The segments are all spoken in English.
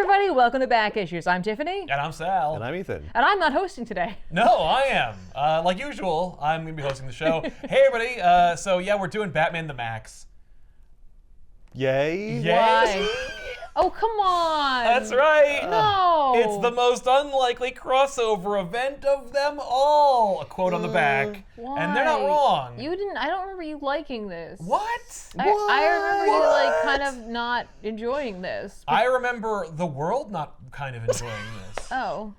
everybody, welcome to Back Issues. I'm Tiffany. And I'm Sal. And I'm Ethan. And I'm not hosting today. No, I am. Like usual, I'm going to be hosting the show. Hey, everybody. So, yeah, we're doing Batman the Maxx. Yay. Yay. Why? Oh, come on. That's right. No. It's the most unlikely crossover event of them all. A quote on the back. Why? And they're not wrong. I don't remember you liking this. What? I remember you like kind of not enjoying this. I remember the world not kind of enjoying this. Oh.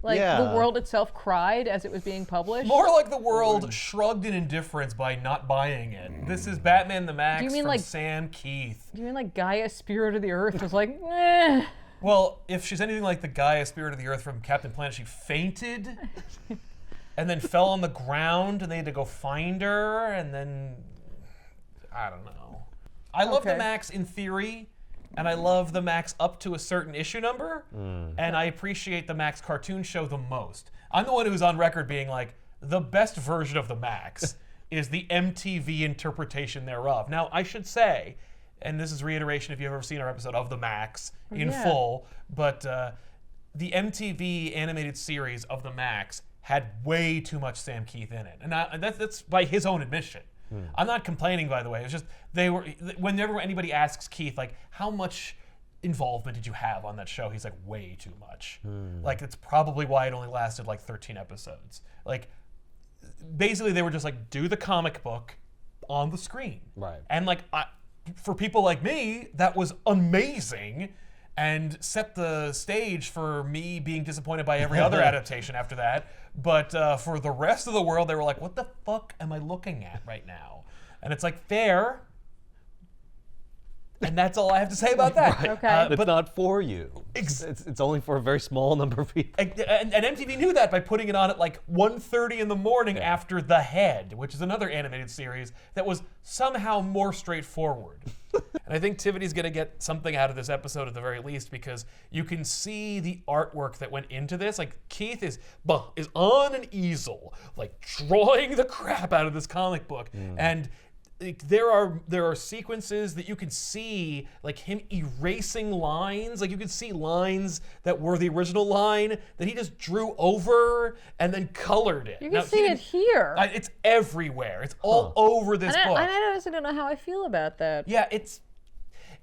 Like Yeah. the world itself cried as it was being published? More like the world shrugged in indifference by not buying it. This is Batman the Maxx from like- Sam Keith. Do you mean like Gaia, Spirit of the Earth was like, eh. Well, if she's anything like the Gaia Spirit of the Earth from Captain Planet, she fainted and then fell on the ground and they had to go find her and then, I don't know. I love the Okay. Maxx in theory and I love the Maxx up to a certain issue number and I appreciate the Maxx cartoon show the most. I'm the one who's on record being like, the best version of the Maxx is the MTV interpretation thereof. Now, I should say, and this is reiteration if you've ever seen our episode of the Maxx in Yeah. full, but the MTV animated series of the Maxx had way too much Sam Keith in it, and that's by his own admission. I'm not complaining, by the way. It's just whenever anybody asks Keith like, how much involvement did you have on that show? He's like, way too much. Like it's probably why it only lasted like 13 episodes. Like basically they were just like, do the comic book on the screen. Right. And like for people like me, that was amazing and set the stage for me being disappointed by every other adaptation after that. But for the rest of the world, they were like, what the fuck am I looking at right now? And it's like, fair. And that's all I have to say about that. Right. Okay. It's not for you. It's only for a very small number of people. And MTV knew that by putting it on at like 1:30 in the morning after The Head, which is another animated series that was somehow more straightforward. And I think Tiffany's going to get something out of this episode at the very least because you can see the artwork that went into this. Like Keith is on an easel, like drawing the crap out of this comic book. And there are sequences that you can see like him erasing lines. Like you can see lines that were the original line that he just drew over and then colored it. You can see it here. It's everywhere. It's all over this book. And I honestly don't know how I feel about that. Yeah, That's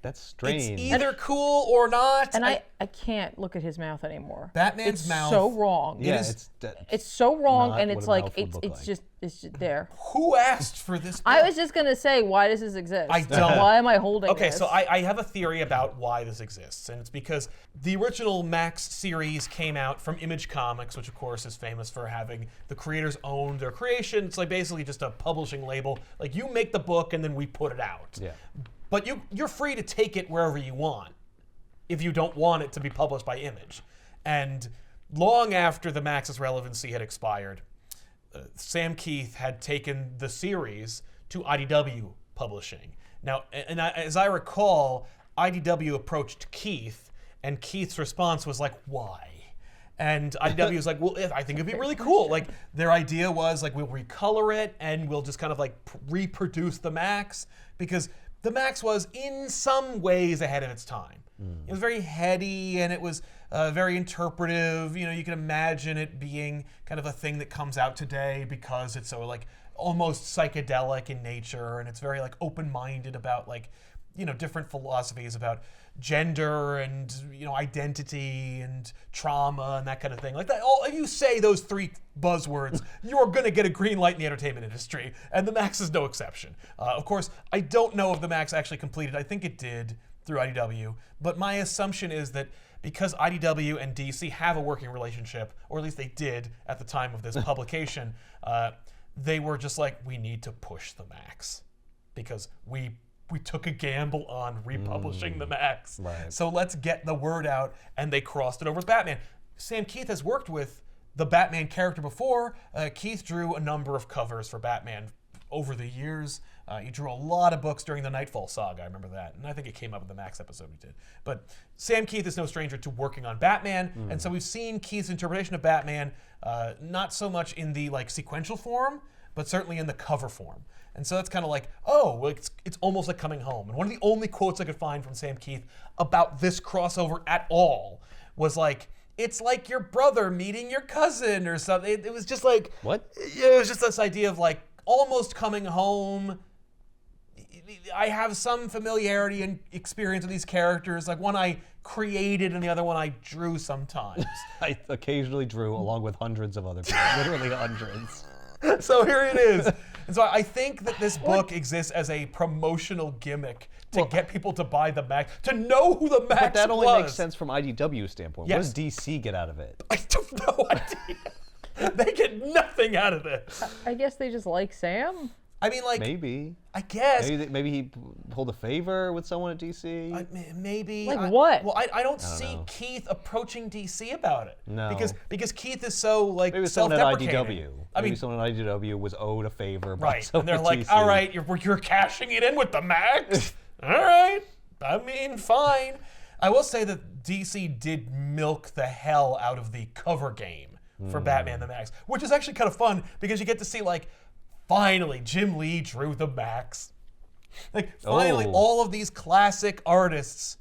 it's strange. either cool or not. And I can't look at his mouth anymore. Batman's it's mouth. so wrong. Yeah, is- It's so wrong, not and what it's a like mouth would it's look it's like. just there. Who asked for this book? I was just gonna say, why does this exist? I don't. Why am I holding Okay, this? so I have a theory about why this exists, and it's because the original Maxx series came out from Image Comics, which of course is famous for having the creators own their creation. It's like basically just a publishing label. Like you make the book and then we put it out. Yeah. But you're free to take it wherever you want if you don't want it to be published by Image. And long after the Maxx's relevancy had expired, Sam Keith had taken the series to IDW Publishing. Now, as I recall, IDW approached Keith, and Keith's response was like, why? And IDW was like, well, I think it'd be really cool. Like, their idea was like, we'll recolor it, and we'll just kind of like reproduce the Maxx, because the Maxx was in some ways ahead of its time. It was very heady and it was very interpretive. You know, you can imagine it being kind of a thing that comes out today because it's so like almost psychedelic in nature and it's very like open-minded about like, you know, different philosophies about gender and, you know, identity and trauma and that kind of thing. Like that, if you say those three buzzwords, you're going to get a green light in the entertainment industry, and the Maxx is no exception. Of course, I don't know if the Maxx actually completed. I think it did through IDW, but my assumption is that because IDW and DC have a working relationship, or at least they did at the time of this publication, they were just like, we need to push the Maxx because we took a gamble on republishing the Maxx. Right. So let's get the word out, and they crossed it over with Batman. Sam Keith has worked with the Batman character before. Keith drew a number of covers for Batman over the years. He drew a lot of books during the Nightfall saga, I remember that. And I think it came up in the Maxx episode we did. But Sam Keith is no stranger to working on Batman, and so we've seen Keith's interpretation of Batman, not so much in the like sequential form, but certainly in the cover form. And so that's kind of like, oh, well, it's almost like coming home. And one of the only quotes I could find from Sam Keith about this crossover at all was like, it's like your brother meeting your cousin or something. It was just like, What? Yeah, it was just this idea of like almost coming home. I have some familiarity and experience with these characters, like one I created and the other one I drew sometimes. I occasionally drew along with hundreds of other people, literally hundreds. So here it is. And so I think that this book exists as a promotional gimmick to get people to buy the Maxx, to know who the Maxx was. But that only makes sense from IDW's standpoint. Yes. What does DC get out of it? I have no idea. They get nothing out of this. I guess they just like Sam. I mean, like, Maybe. I guess. Maybe he pulled a favor with someone at DC. Maybe. Like what? Well, I don't see know. Keith approaching DC about it. No. Because Keith is so, like, Maybe someone at self-deprecating. IDW. I Maybe mean, someone at IDW was owed a favor by right. And someone they're at like, DC. all right, you're cashing it in with the Maxx? All right. I mean, fine. I will say that DC did milk the hell out of the cover game for Batman the Maxx, which is actually kind of fun because you get to see, like, finally, Jim Lee drew the Maxx. Like, finally, all of these classic artists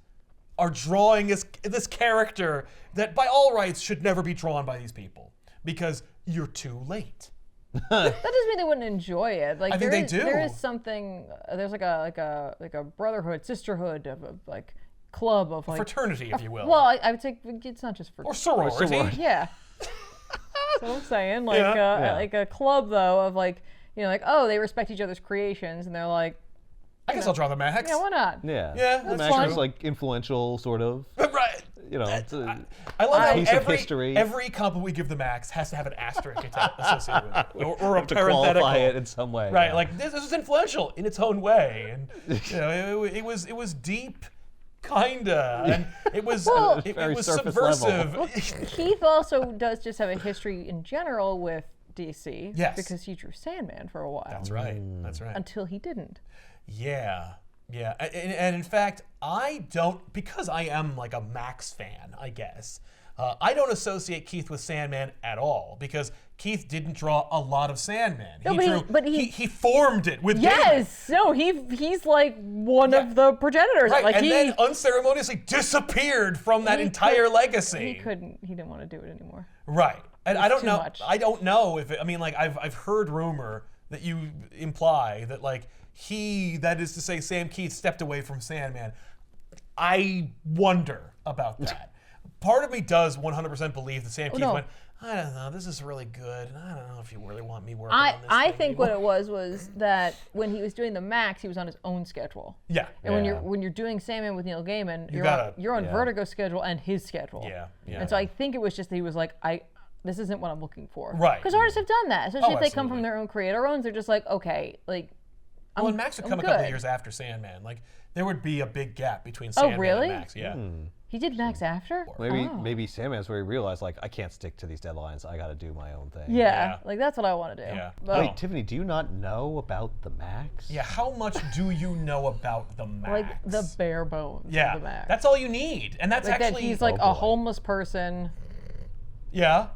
are drawing this character that, by all rights, should never be drawn by these people because you're too late. That doesn't mean they wouldn't enjoy it. Like I think they do. There is something. There's like a brotherhood, sisterhood of like club of like Fraternity, if you will. Well, I would say it's not just for or sorority. Yeah. That's what I'm saying. Like Yeah. like a club though of like, you know, like, oh, they respect each other's creations and they're like, I guess I'll draw the Maxx. yeah, why not? Yeah. Yeah, The that's Maxx true. is like influential, sort of. Right. You know, it's a I love how piece of history. every compliment we give the Maxx has to have an asterisk associated with it, or a to parenthetical. qualify it in some way. Right, yeah. like this is influential in its own way, and you know, it was deep, kinda, and it was it Very was surface level. subversive. Keith also does just have a history in general with DC. Yes. Because he drew Sandman for a while. That's right. That's right. Until he didn't. Yeah. Yeah. And in fact, I don't, because I am like a Maxx fan, I guess, I don't associate Keith with Sandman at all because Keith didn't draw a lot of Sandman. No, but he formed it with Yes. No, he's like one of the progenitors. Right, Like and he then unceremoniously disappeared from that he entire could- legacy. He didn't want to do it anymore. Right. And I don't too know. much. I don't know if I mean, like, I've heard rumor that you imply that, like, that is to say, Sam Keith stepped away from Sandman. I wonder about that. Part of me does 100% believe that Sam Keith no. went, I don't know, this is really good, and I don't know if you really want me working on this I thing think anymore. what it was that when he was doing the Maxx, he was on his own schedule. Yeah. And Yeah. when you're doing Sandman with Neil Gaiman, you're on yeah. Vertigo's schedule and his schedule. Yeah, yeah. And so I think it was just that he was like, this isn't what I'm looking for. Right. Because artists have done that, especially Oh, if they come absolutely. from their own creator owns. They're just like, okay, like. Well, and Maxx would come a couple of years after Sandman. Like, there would be a big gap between Sandman really? and Maxx. Yeah. He did Maxx after. Maybe Sandman's where he realized, like, I can't stick to these deadlines. I got to do my own thing. Yeah, Yeah. like that's what I want to do. Yeah. But Oh. Wait, Tiffany, do you not know about the Maxx? Yeah, how much do you know about the Maxx? like the bare bones yeah, of the Maxx. that's all you need, and that's like actually that he's like Oh, a boy. homeless person yeah.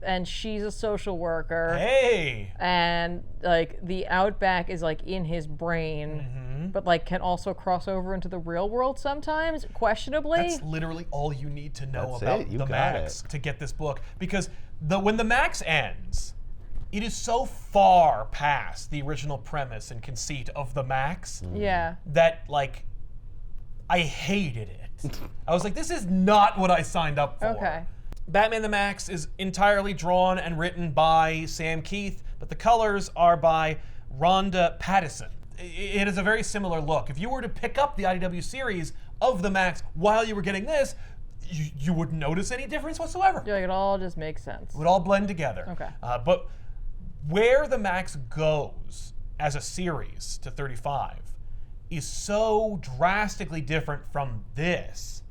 and she's a social worker. Hey, And like the Outback is like in his brain, Mm-hmm. but like can also cross over into the real world sometimes, questionably. that's literally all you need to know That's about it, you the got Maxx it. to get this book, because when the Maxx ends, it is so far past the original premise and conceit of the Maxx Yeah. that, like, I hated it. I was like, this is not what I signed up for. Okay. Batman the Maxx is entirely drawn and written by Sam Keith, but the colors are by Rhonda Pattison. It is a very similar look. If you were to pick up the IDW series of the Maxx while you were getting this, you wouldn't notice any difference whatsoever. You're like, it all just makes sense. It would all blend together. Okay. But where the Maxx goes as a series to 35 is so drastically different from this,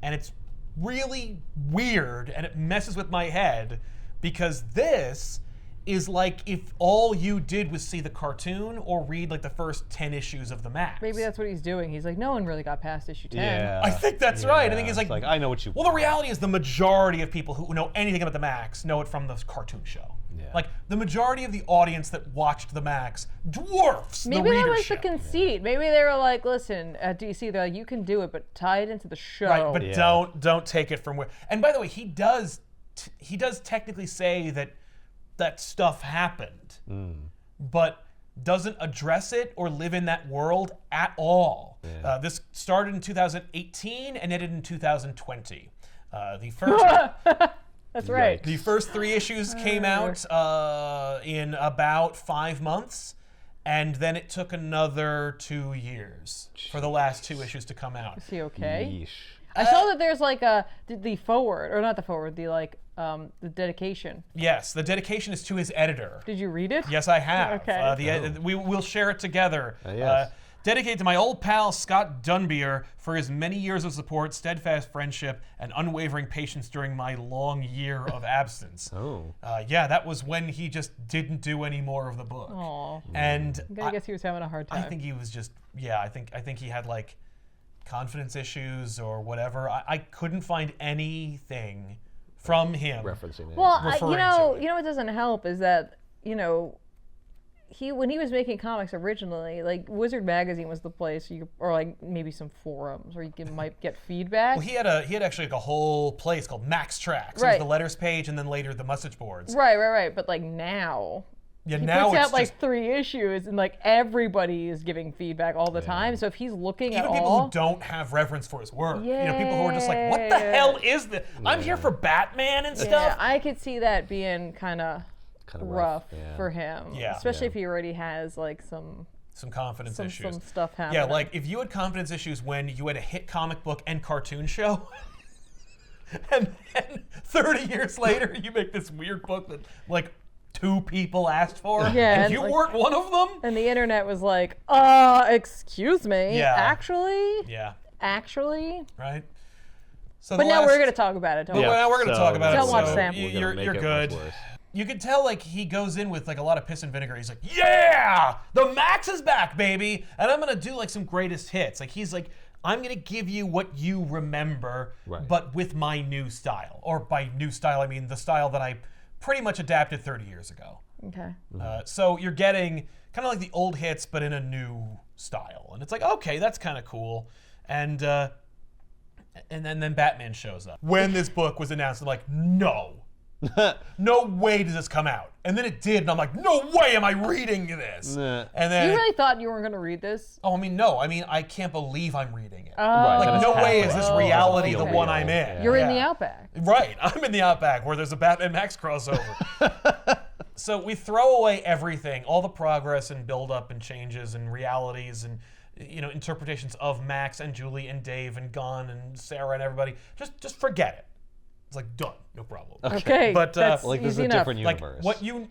and it's really weird, and it messes with my head, because this is like if all you did was see the cartoon or read like the first 10 issues of the Maxx. Maybe that's what he's doing. He's like, no one really got past issue 10. Yeah. I think that's right. I think he's it's like, I know what you well, the reality is the majority of people who know anything about the Maxx know it from the cartoon show. Yeah. Like, the majority of the audience that watched the Maxx dwarfs Maybe the that was readership. the conceit. Maybe they were like, listen, at DC, they're like, you can do it, but tie it into the show. Right, but Yeah. don't take it from where. And by the way, he does technically say that stuff happened, but doesn't address it or live in that world at all. Yeah. This started in 2018 and ended in 2020. The first. That's right. The first 3 issues came out in about 5 months, and then it took another 2 years for the last 2 issues to come out. Is he okay? Yeesh. I saw that there's like the forward, or not the forward, the dedication. Yes, the dedication is to his editor. Did you read it? Yes, I have. Okay. We'll share it together. Yes. Dedicated to my old pal Scott Dunbier for his many years of support, steadfast friendship, and unwavering patience during my long year of absence. Oh. Yeah, that was when he just didn't do any more of the book. Aw. And I guess he was having a hard time. I think he was just, I think he had like confidence issues or whatever. I couldn't find anything from him. Referencing it. Well, referring to it. you know what doesn't help is that, when he was making comics originally, like Wizard Magazine was the place or like maybe some forums where might get feedback. Well, he had actually like a whole place called Maxx Tracks. It was Right. the letters page and then later the message boards. Right. But like now, Yeah, he now puts it's out like just 3 issues and like everybody is giving feedback all the time. So if he's looking even at people all, who don't have reverence for his work. People who are just like, what the hell is this? I'm here for Batman and yeah, stuff. I could see that being kind of rough yeah. for him. Yeah. Especially if he already has like some Confidence issues. some stuff happening. Yeah, like if you had confidence issues when you had a hit comic book and cartoon show, and then 30 years later you make this weird book that like 2 people asked for, Yeah, and and you like- weren't one of them. And the internet was like, excuse me, Yeah. actually. Right. So But the now last- we're gonna talk about it. Don't Well, we? now we're going to talk about Don't it. watch so Sam. We're gonna You're make it much good. worse. You could tell like he goes in with like a lot of piss and vinegar. He's like, yeah, the Maxx is back, baby, and I'm gonna do like some greatest hits. Like he's like, I'm gonna give you what you remember, Right. but with my new style. Or by new style, I mean the style that I pretty much adapted 30 years ago. Okay. So you're getting kind of like the old hits, but in a new style, and it's like, okay, that's kind of cool. And then Batman shows up. When this book was announced, I'm like, no way does this come out. And then it did, and I'm like, no way am I reading this. Nah. And then, You really thought you weren't gonna read this? oh, I mean, no, I can't believe I'm reading it. Right, Like, that no is way happening. is this Oh, reality the okay. one I'm in. You're in the Yeah. Outback. Right, I'm in the Outback where there's a Batman Maxx crossover. So we throw away everything, all the progress and build-up and changes and realities and interpretations of Max and Julie and Dave and Gunn and Sarah and everybody. Just forget it. It's like done, no problem. Okay. But, that's Like this is easy a enough. different Like universe.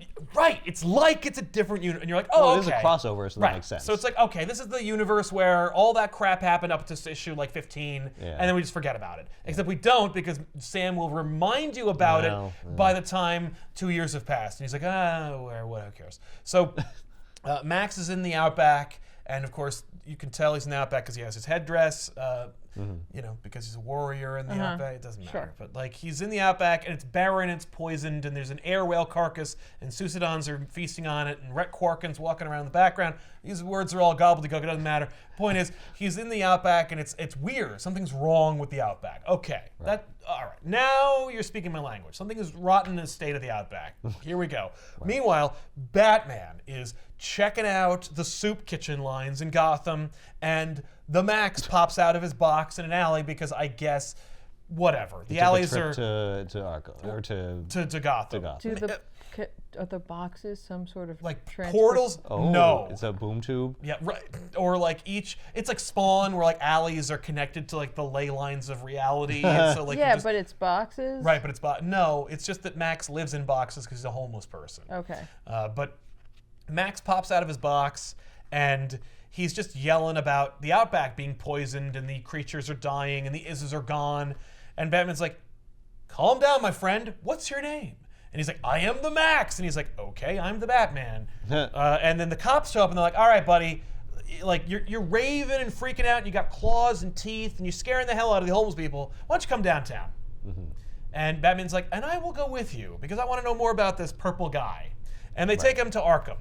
it's like it's a different universe, and you're like, oh, Well, it okay. is a crossover, so that Right. makes sense. So it's like, okay, this is the universe where all that crap happened up to issue like 15, Yeah. and then we just forget about it. Except we don't, because Sam will remind you about Well, it by the time 2 years have passed, and he's like, who cares? So Max is in the Outback, and of course you can tell he's in the Outback because he has his headdress. Because he's a warrior in the Outback. It doesn't matter. Sure. But like he's in the Outback and it's barren, it's poisoned, and there's an air whale carcass, and Susadons are feasting on it, and Rhett Quarkin's walking around in the background. These words are all gobbledygook. It doesn't matter. Point is, he's in the Outback and it's weird. Something's wrong with the Outback. Okay, all right. Now you're speaking my language. Something is rotten in the state of the Outback. Here we go. Meanwhile, Batman is checking out the soup kitchen lines in Gotham, and the Maxx pops out of his box in an alley because I guess whatever. The Took a alleys trip are to Arkham or to to Gotham. Are the boxes some sort of Like transport- portals? Oh, No. it's a boom tube. Yeah, right. Or like it's like Spawn, where like alleys are connected to like the ley lines of reality. And so like you Yeah, just, but it's boxes. right, but no, it's just that Max lives in boxes because he's a homeless person. Okay. But Max pops out of his box and he's just yelling about the Outback being poisoned and the creatures are dying and the Izzes are gone. And Batman's like, calm down, my friend. What's your name? And he's like, I am the Maxx. And he's like, okay, I'm the Batman. And then the cops show up and they're like, all right, buddy, like you're raving and freaking out and you got claws and teeth and you're scaring the hell out of the homeless people. Why don't you come downtown? And Batman's like, and I will go with you because I want to know more about this purple guy. And they take him to Arkham.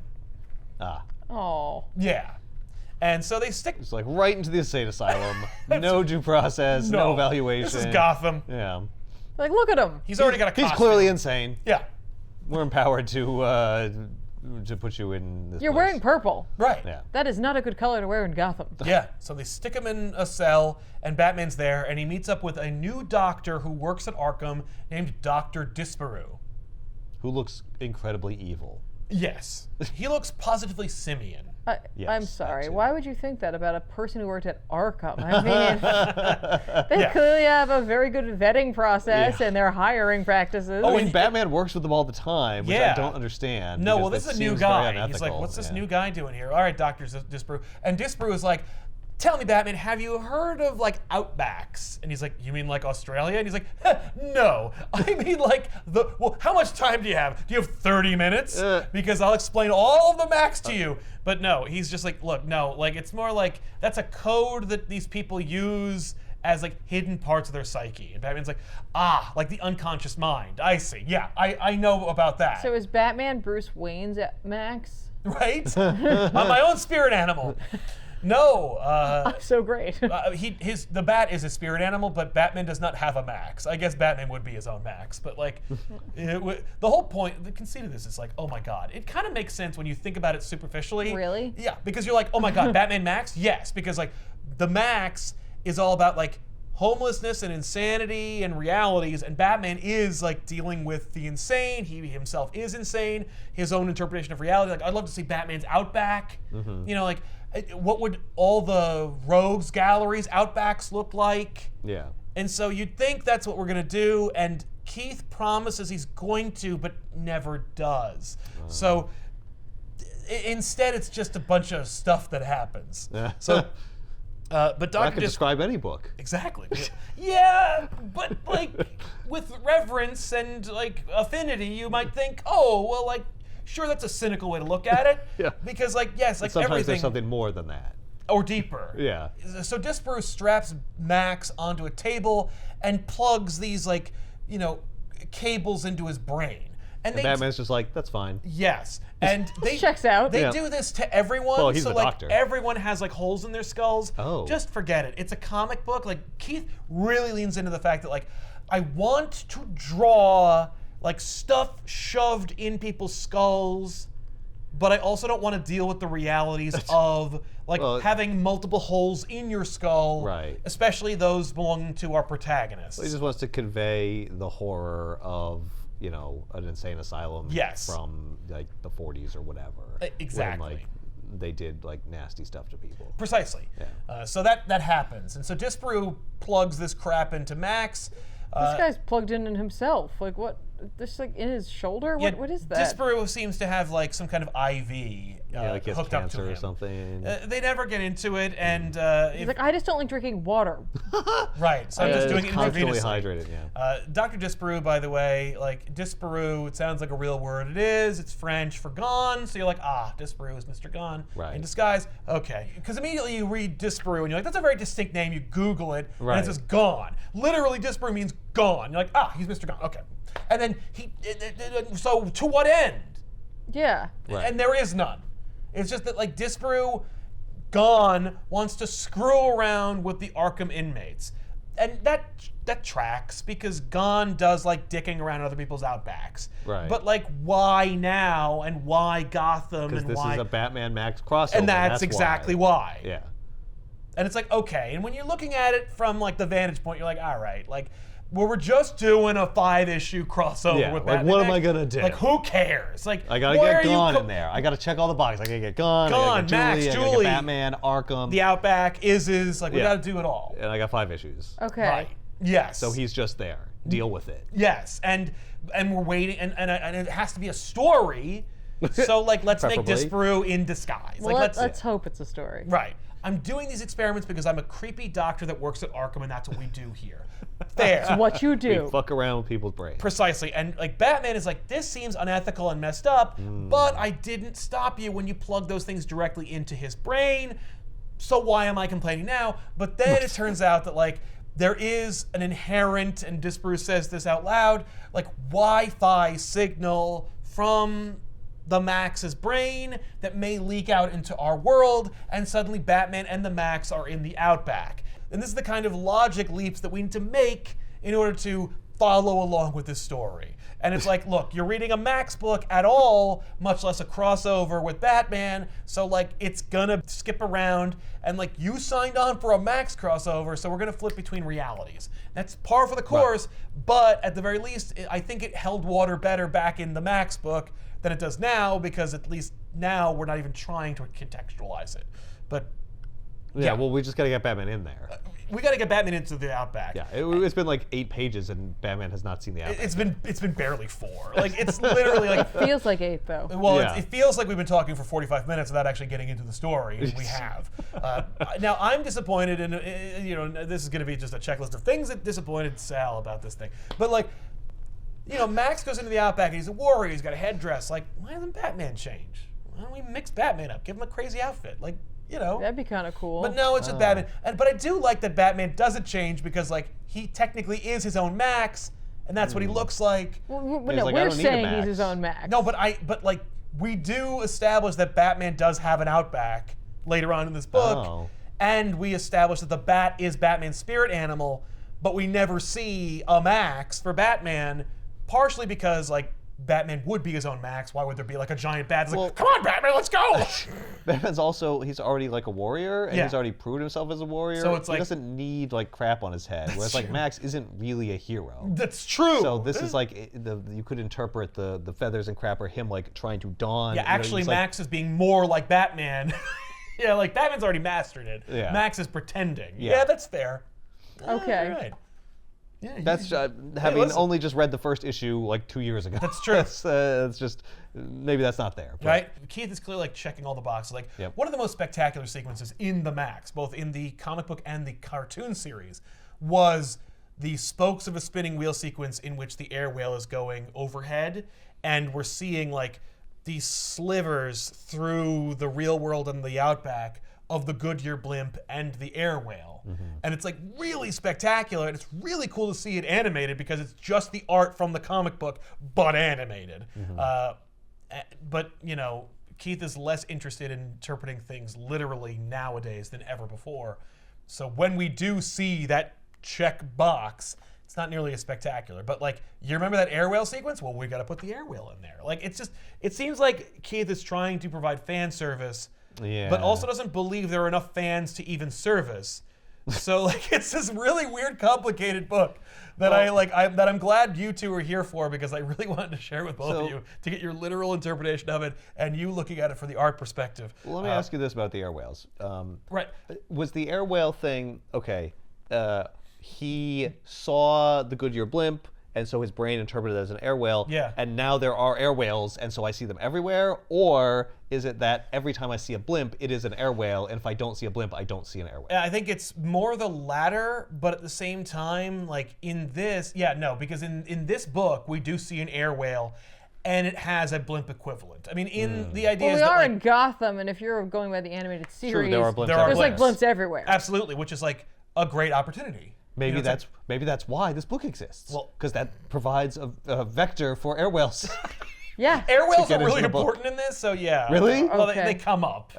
Ah. Oh. Yeah. And so they stick. It's like right into the insane asylum. No due process, no evaluation. This is Gotham. Yeah. Like, look at him. He's already got a costume. He's clearly insane. Yeah. We're empowered to put you in this You're place. wearing purple. Right. Yeah. That is not a good color to wear in Gotham. Yeah. So they stick him in a cell, and Batman's there, and he meets up with a new doctor who works at Arkham named Dr. Disparu. Who looks incredibly evil. Yes. He looks positively simian. Yes, I'm sorry. actually. Why would you think that about a person who worked at Arkham? I mean, they clearly have a very good vetting process Yeah. and their hiring practices. I mean, Batman works with them all the time, which Yeah. I don't understand. No, because well, this that is a new seems very guy. He's unethical. like, what's this Yeah. new guy doing here? All right, Dr. Disparu. And Disparu is like, tell me, Batman, have you heard of, like, outbacks? And he's like, you mean, like, Australia? And he's like, no. I mean, like, well, how much time do you have? Do you have 30 minutes? Because I'll explain all of the Maxx to you. But no, he's just like, look, no. Like, it's more like, that's a code that these people use as, like, hidden parts of their psyche. And Batman's like, like the unconscious mind. I see. Yeah, I know about that. So is Batman Bruce Wayne's at Maxx? Right? I'm my own spirit animal. No, So great. the bat is a spirit animal, but Batman does not have a Maxx. I guess Batman would be his own Maxx, but like, the whole point, the conceit of this is like, oh my god, it kind of makes sense when you think about it superficially. Really? Yeah, because you're like, oh my god, Batman Maxx? Yes, because like, the Maxx is all about like homelessness and insanity and realities, and Batman is like dealing with the insane. He himself is insane. His own interpretation of reality. Like, I'd love to see Batman's Outback. You know, like, what would all the rogues galleries outbacks look like? Yeah. And so you'd think that's what we're gonna do, and Keith promises he's going to, but never does. So instead, it's just a bunch of stuff that happens. So, but That Dr. could describe any book. Exactly. Yeah, but like with reverence and like affinity, you might think, oh, well, like, sure, that's a cynical way to look at it. Yeah. Because like, yes, like Sometimes everything there's something more than that. or deeper. Yeah. So Disparu straps Maxx onto a table and plugs these like, you know, cables into his brain. And they Batman's just like, that's fine. yes, and they checks out. They Yeah. do this to everyone. Well, he's so the like doctor. everyone has like holes in their skulls. Oh. Just forget it. It's a comic book. Like Keith really leans into the fact that like I want to draw like stuff shoved in people's skulls, but I also don't want to deal with the realities of like Well, having multiple holes in your skull, Right. especially those belonging to our protagonists. He just wants to convey the horror of, you know, an insane asylum Yes. from like the 40s or whatever. Exactly. When, like, they did like nasty stuff to people. Precisely. Yeah. So that happens, and so Disparu plugs this crap into Maxx. This guy's plugged in himself. Like, what? This like in his shoulder? What is that? Disparu seems to have like some kind of IV Like he has hooked up to cancer him. or something. They never get into it, and He's like, I just don't like drinking water. right. So I'm just doing it constantly intravenously. hydrated, yeah. Dr. Disparu, by the way, like Disparu, it sounds like a real word. It is. It's French for gone. So you're like, Disparu is Mr. Gone Right. in disguise. Okay, because immediately you read Disparu and you're like, that's a very distinct name. You Google it, and Right. it says gone. Literally, Disparu means gone. You're like, he's Mr. Gone. Okay, and then so to what end? Yeah. Right. And there is none. It's just that like Disparu Gone wants to screw around with the Arkham inmates. And that tracks because Gone does like dicking around other people's outbacks. Right. But like why now and why Gotham Because and this why is a Batman Maxx crossover. and that's exactly why. Yeah. And it's like, okay, and when you're looking at it from like the vantage point, you're like, all right, like we're just doing a 5-issue crossover Yeah, with like, Batman. what am I gonna do? Like, who cares? Like, I gotta why get are you Gone in there. I gotta check all the boxes. I gotta get Gone. Gone, I gotta Maxx, get Julie. I gotta Julie. get Batman, Arkham. the Outback is like we Yeah. got to do it all. And I got 5 issues. Okay. Right. Yes. So he's just there. Deal with it. yes, and we're waiting, and it has to be a story. So like, let's make Preferably. Disparu in disguise. Well, like, let's hope it's a story. right. I'm doing these experiments because I'm a creepy doctor that works at Arkham, and that's what we do here. Fair. It's what you do. We fuck around with people's brains. Precisely. And like Batman is like, this seems unethical and messed up, but I didn't stop you when you plugged those things directly into his brain. So why am I complaining now? But then it turns out that like there is an inherent, and Disparu says this out loud, like Wi-Fi signal from the Maxx's brain that may leak out into our world, and suddenly Batman and the Maxx are in the Outback. And this is the kind of logic leaps that we need to make in order to follow along with this story. And it's like, look, you're reading a Maxx book at all, much less a crossover with Batman, so like it's gonna skip around, and like you signed on for a Maxx crossover, so we're gonna flip between realities. That's par for the course, but at the very least, I think it held water better back in the Maxx book than it does now, because at least now we're not even trying to contextualize it. But Yeah, well, we just got to get Batman in there. We got to get Batman into the Outback. Yeah, it's been like 8 pages and Batman has not seen the Outback. It's been barely 4. Like it's literally like. Feels like 8 though. Well, Yeah. it feels like we've been talking for 45 minutes without actually getting into the story, and we have. Now I'm disappointed, and this is going to be just a checklist of things that disappointed Sal about this thing. But like, Maxx goes into the Outback and he's a warrior. He's got a headdress. Like, why doesn't Batman change? Why don't we mix Batman up? Give him a crazy outfit. Like, That'd be kind of cool. But no, it's just Batman. But I do like that Batman doesn't change, because like he technically is his own Maxx, and that's what he looks like. Well, He's no, like, "I we're don't need a saying he's Maxx." his own Maxx. No, but like we do establish that Batman does have an Outback later on in this book, Oh. and we establish that the bat is Batman's spirit animal, but we never see a Maxx for Batman, partially because like Batman would be his own Maxx. Why would there be like a giant bat? It's like, come on, Batman, let's go! Batman's he's already like a warrior, and he's already proved himself as a warrior. So it's he like- doesn't need like crap on his head. Whereas like Maxx isn't really a hero. That's true. So this is like you could interpret the feathers and crap are him like trying to don. Yeah, actually, he's like- Maxx is being more like Batman. Yeah, like Batman's already mastered it. Yeah. Maxx is pretending. Yeah. Yeah, that's fair. Okay. All right. Yeah, That's having listen. only just read the first issue like 2 years ago. That's true. It's just maybe that's not there. But right? Keith is clearly like checking all the boxes. Like Yep. one of the most spectacular sequences in the Maxx, both in the comic book and the cartoon series, was the spokes of a spinning wheel sequence in which the air whale is going overhead, and we're seeing like these slivers through the real world and the Outback of the Goodyear blimp and the air whale. And it's like really spectacular, and it's really cool to see it animated, because it's just the art from the comic book but animated. But Keith is less interested in interpreting things literally nowadays than ever before. So when we do see that check box, it's not nearly as spectacular. But like, you remember that air whale sequence? Well, we got to put the air whale in there. Like, it seems like Keith is trying to provide fan service, Yeah. but also doesn't believe there are enough fans to even service. So like, it's this really weird, complicated book that I'm glad you two are here for, because I really wanted to share with both of you to get your literal interpretation of it, and you looking at it from the art perspective. Well, let me ask you this about the air whales. Right. Was the air whale thing okay? He saw the Goodyear blimp, and so his brain interpreted it as an air whale. Yeah. And now there are air whales, and so I see them everywhere? Or is it that every time I see a blimp, it is an air whale, and if I don't see a blimp, I don't see an air whale? I think it's more the latter, but at the same time, like in this, because in this book, we do see an air whale, and it has a blimp equivalent. I mean, the idea Well, is we that are like, in Gotham, and if you're going by the animated series, there are blimps there are there's like blimps. blimps everywhere. absolutely, which is like a great opportunity. Maybe You know, it's maybe that's why this book exists. Well- because that provides a vector for air whales. Yeah. Air whales get are into really the book. important in this, so yeah. Really? Well, Okay. they come up.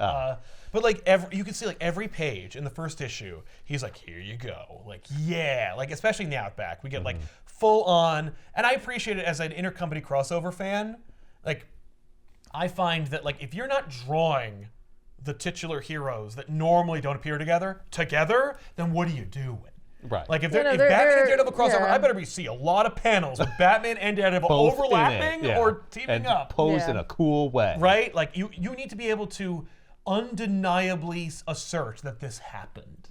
But like you can see like every page in the first issue, he's like, here you go. Like, yeah. Like, especially in the Outback, we get like full on, and I appreciate it as an intercompany crossover fan. Like, I find that like if you're not drawing the titular heroes that normally don't appear together, then what are you doing? Right. Like if, You know, if they're- Batman and they're- Daredevil crossover, yeah. I better see a lot of panels with Batman and Daredevil Both in it, overlapping yeah. or teaming and up. posed in Yeah. a cool way. Right? Like you need to be able to undeniably assert that this happened.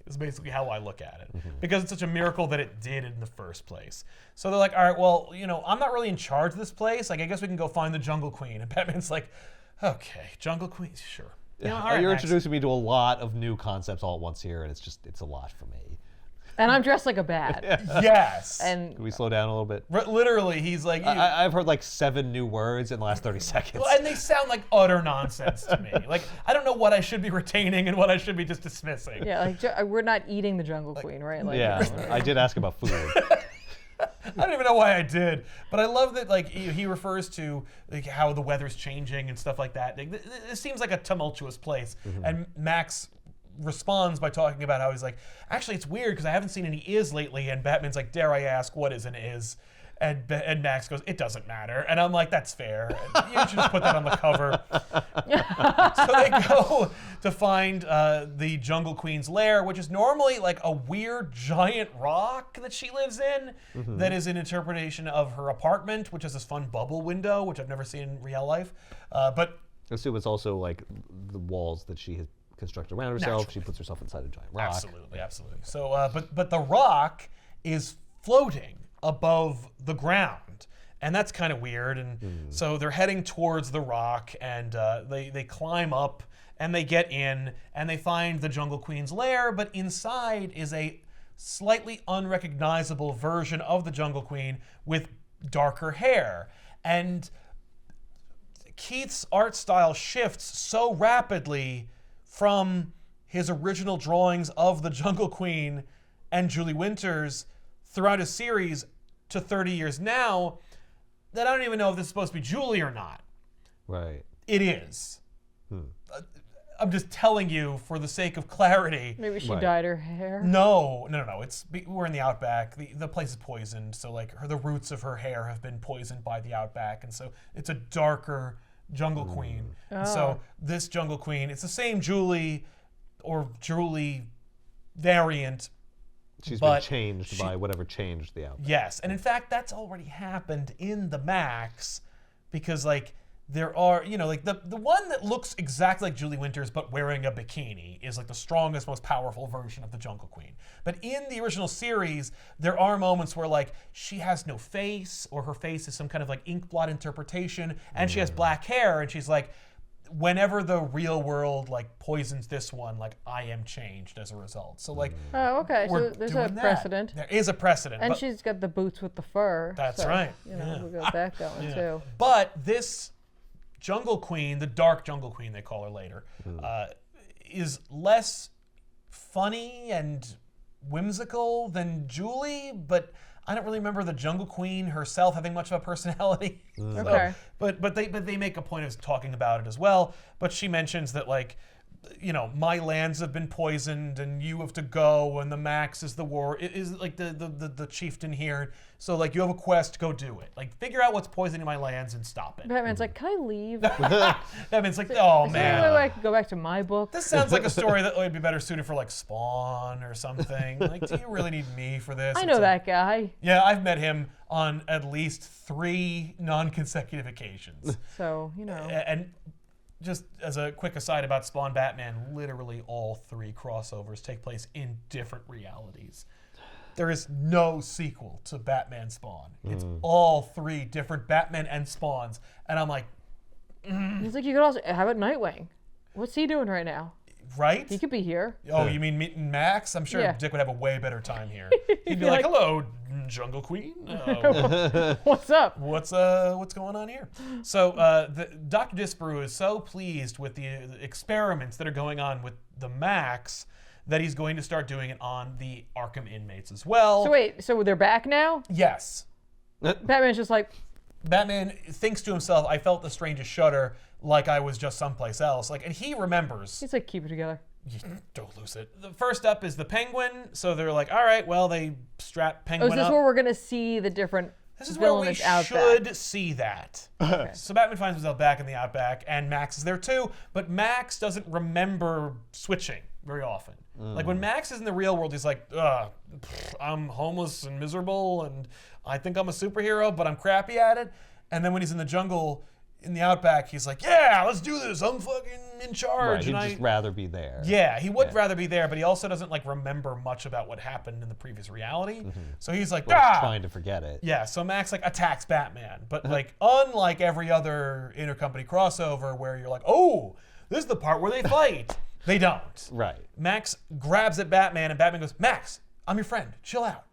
Is basically how I look at it. Because it's such a miracle that it did in the first place. So they're like, all right, well, I'm not really in charge of this place. Like, I guess we can go find the Jungle Queen. And Batman's like, okay, Jungle Queen, sure. All right, You're Max. introducing me to a lot of new concepts all at once here, and it's a lot for me. And I'm dressed like a bat. Yes. And Can we slow down a little bit? Literally, he's like, I've heard like 7 new words in the last 30 seconds. well, and they sound like utter nonsense to me. Like, I don't know what I should be retaining and what I should be just dismissing. yeah, like we're not eating the Jungle Queen, right? Like, Yeah, I did ask about food. I don't even know why I did, but I love that like he refers to like how the weather's changing and stuff like that. Like, it seems like a tumultuous place, and Maxx responds by talking about how he's like, actually it's weird because I haven't seen any is lately, and Batman's like, dare I ask what is an is? And Maxx goes, it doesn't matter. And I'm like, that's fair. You should just put that on the cover. So they go to find the Jungle Queen's lair, which is normally like a weird giant rock that she lives in that is an interpretation of her apartment, which has this fun bubble window, which I've never seen in real life. But I assume it's also like the walls that she has constructed around herself. Naturally. She puts herself inside a giant rock. Absolutely. So, but the rock is floating above the ground, and that's kind of weird. And so they're heading towards the rock, and they climb up, and they get in, and they find the Jungle Queen's lair. But inside is a slightly unrecognizable version of the Jungle Queen with darker hair. And Keith's art style shifts so rapidly from his original drawings of the Jungle Queen and Julie Winters throughout his series to 30 years now that I don't even know if this is supposed to be Julie or not. Right. It is. I'm just telling you for the sake of clarity. maybe she Right. dyed her hair. No. We're in the outback. The place is poisoned, so like the roots of her hair have been poisoned by the outback, and so it's a darker Jungle Queen. And so this Jungle Queen, it's the same Julie or Julie variant. She's But been changed by whatever changed the outfit. Yes, and in fact, that's already happened in the Maxx, because like there are, like the one that looks exactly like Julie Winters but wearing a bikini is like the strongest, most powerful version of the Jungle Queen. But in the original series, there are moments where like she has no face, or her face is some kind of like ink blot interpretation, and she has black hair, and she's like, whenever the real world like poisons this one, like I am changed as a result. So like, Oh, okay. So we're there's a doing that. precedent. There is a precedent. And but, she's got the boots with the fur. That's so, right. We got that going too. But this Jungle Queen, the Dark Jungle Queen they call her later, is less funny and whimsical than Julie, but I don't really remember the Jungle Queen herself having much of a personality. Okay. But they make a point of talking about it as well. But she mentions that like, my lands have been poisoned and you have to go, and the Maxx is the war. It is like the chieftain here. So like you have a quest, go do it. Like figure out what's poisoning my lands and stop it. Batman's like, can I leave? Batman's like, oh Is there any way man. I can go back to my book? This sounds like a story that would be better suited for like Spawn or something. Like, do you really need me for this? I It's know like, that guy. Yeah, I've met him on at least 3 non-consecutive occasions. So, And just as a quick aside about Spawn Batman, literally all 3 crossovers take place in different realities. There is no sequel to Batman Spawn. It's all 3 different Batman and Spawns. And I'm like, he's like, you could also, how about Nightwing? What's he doing right now? right? He could be here. Oh, you mean meeting Maxx? I'm sure Yeah. Dick would have a way better time here. He'd be be like, like- hello, Jungle Queen. What's up? What's going on here? So Dr. Disparu is so pleased with the experiments that are going on with the Maxx that he's going to start doing it on the Arkham inmates as well. So wait, so they're back now? Yes. Batman's just like, Batman thinks to himself, I felt the strangest shudder like I was just someplace else. Like, and he remembers. he's like, keep it together. Don't lose it. The first up is the Penguin. So they're like, all right, well, they strap Oh, Penguin is this up. where we're going to see the different This is where we villainous outback? should see that. So Batman finds himself back in the Outback, and Maxx is there too, but Maxx doesn't remember switching very often. Like when Maxx is in the real world, he's like, I'm homeless and miserable, and I think I'm a superhero, but I'm crappy at it. And then when he's in the jungle, in the Outback, he's like, yeah, let's do this. I'm fucking in charge. Right, he'd and just rather be there. Yeah, he would rather be there, but he also doesn't like remember much about what happened in the previous reality. So he's like, Or he's trying to forget it. yeah, so Maxx like attacks Batman, but like unlike every other intercompany crossover where you're like, oh, this is the part where they fight. They don't. Right. Maxx grabs at Batman, and Batman goes, Maxx, I'm your friend. Chill out.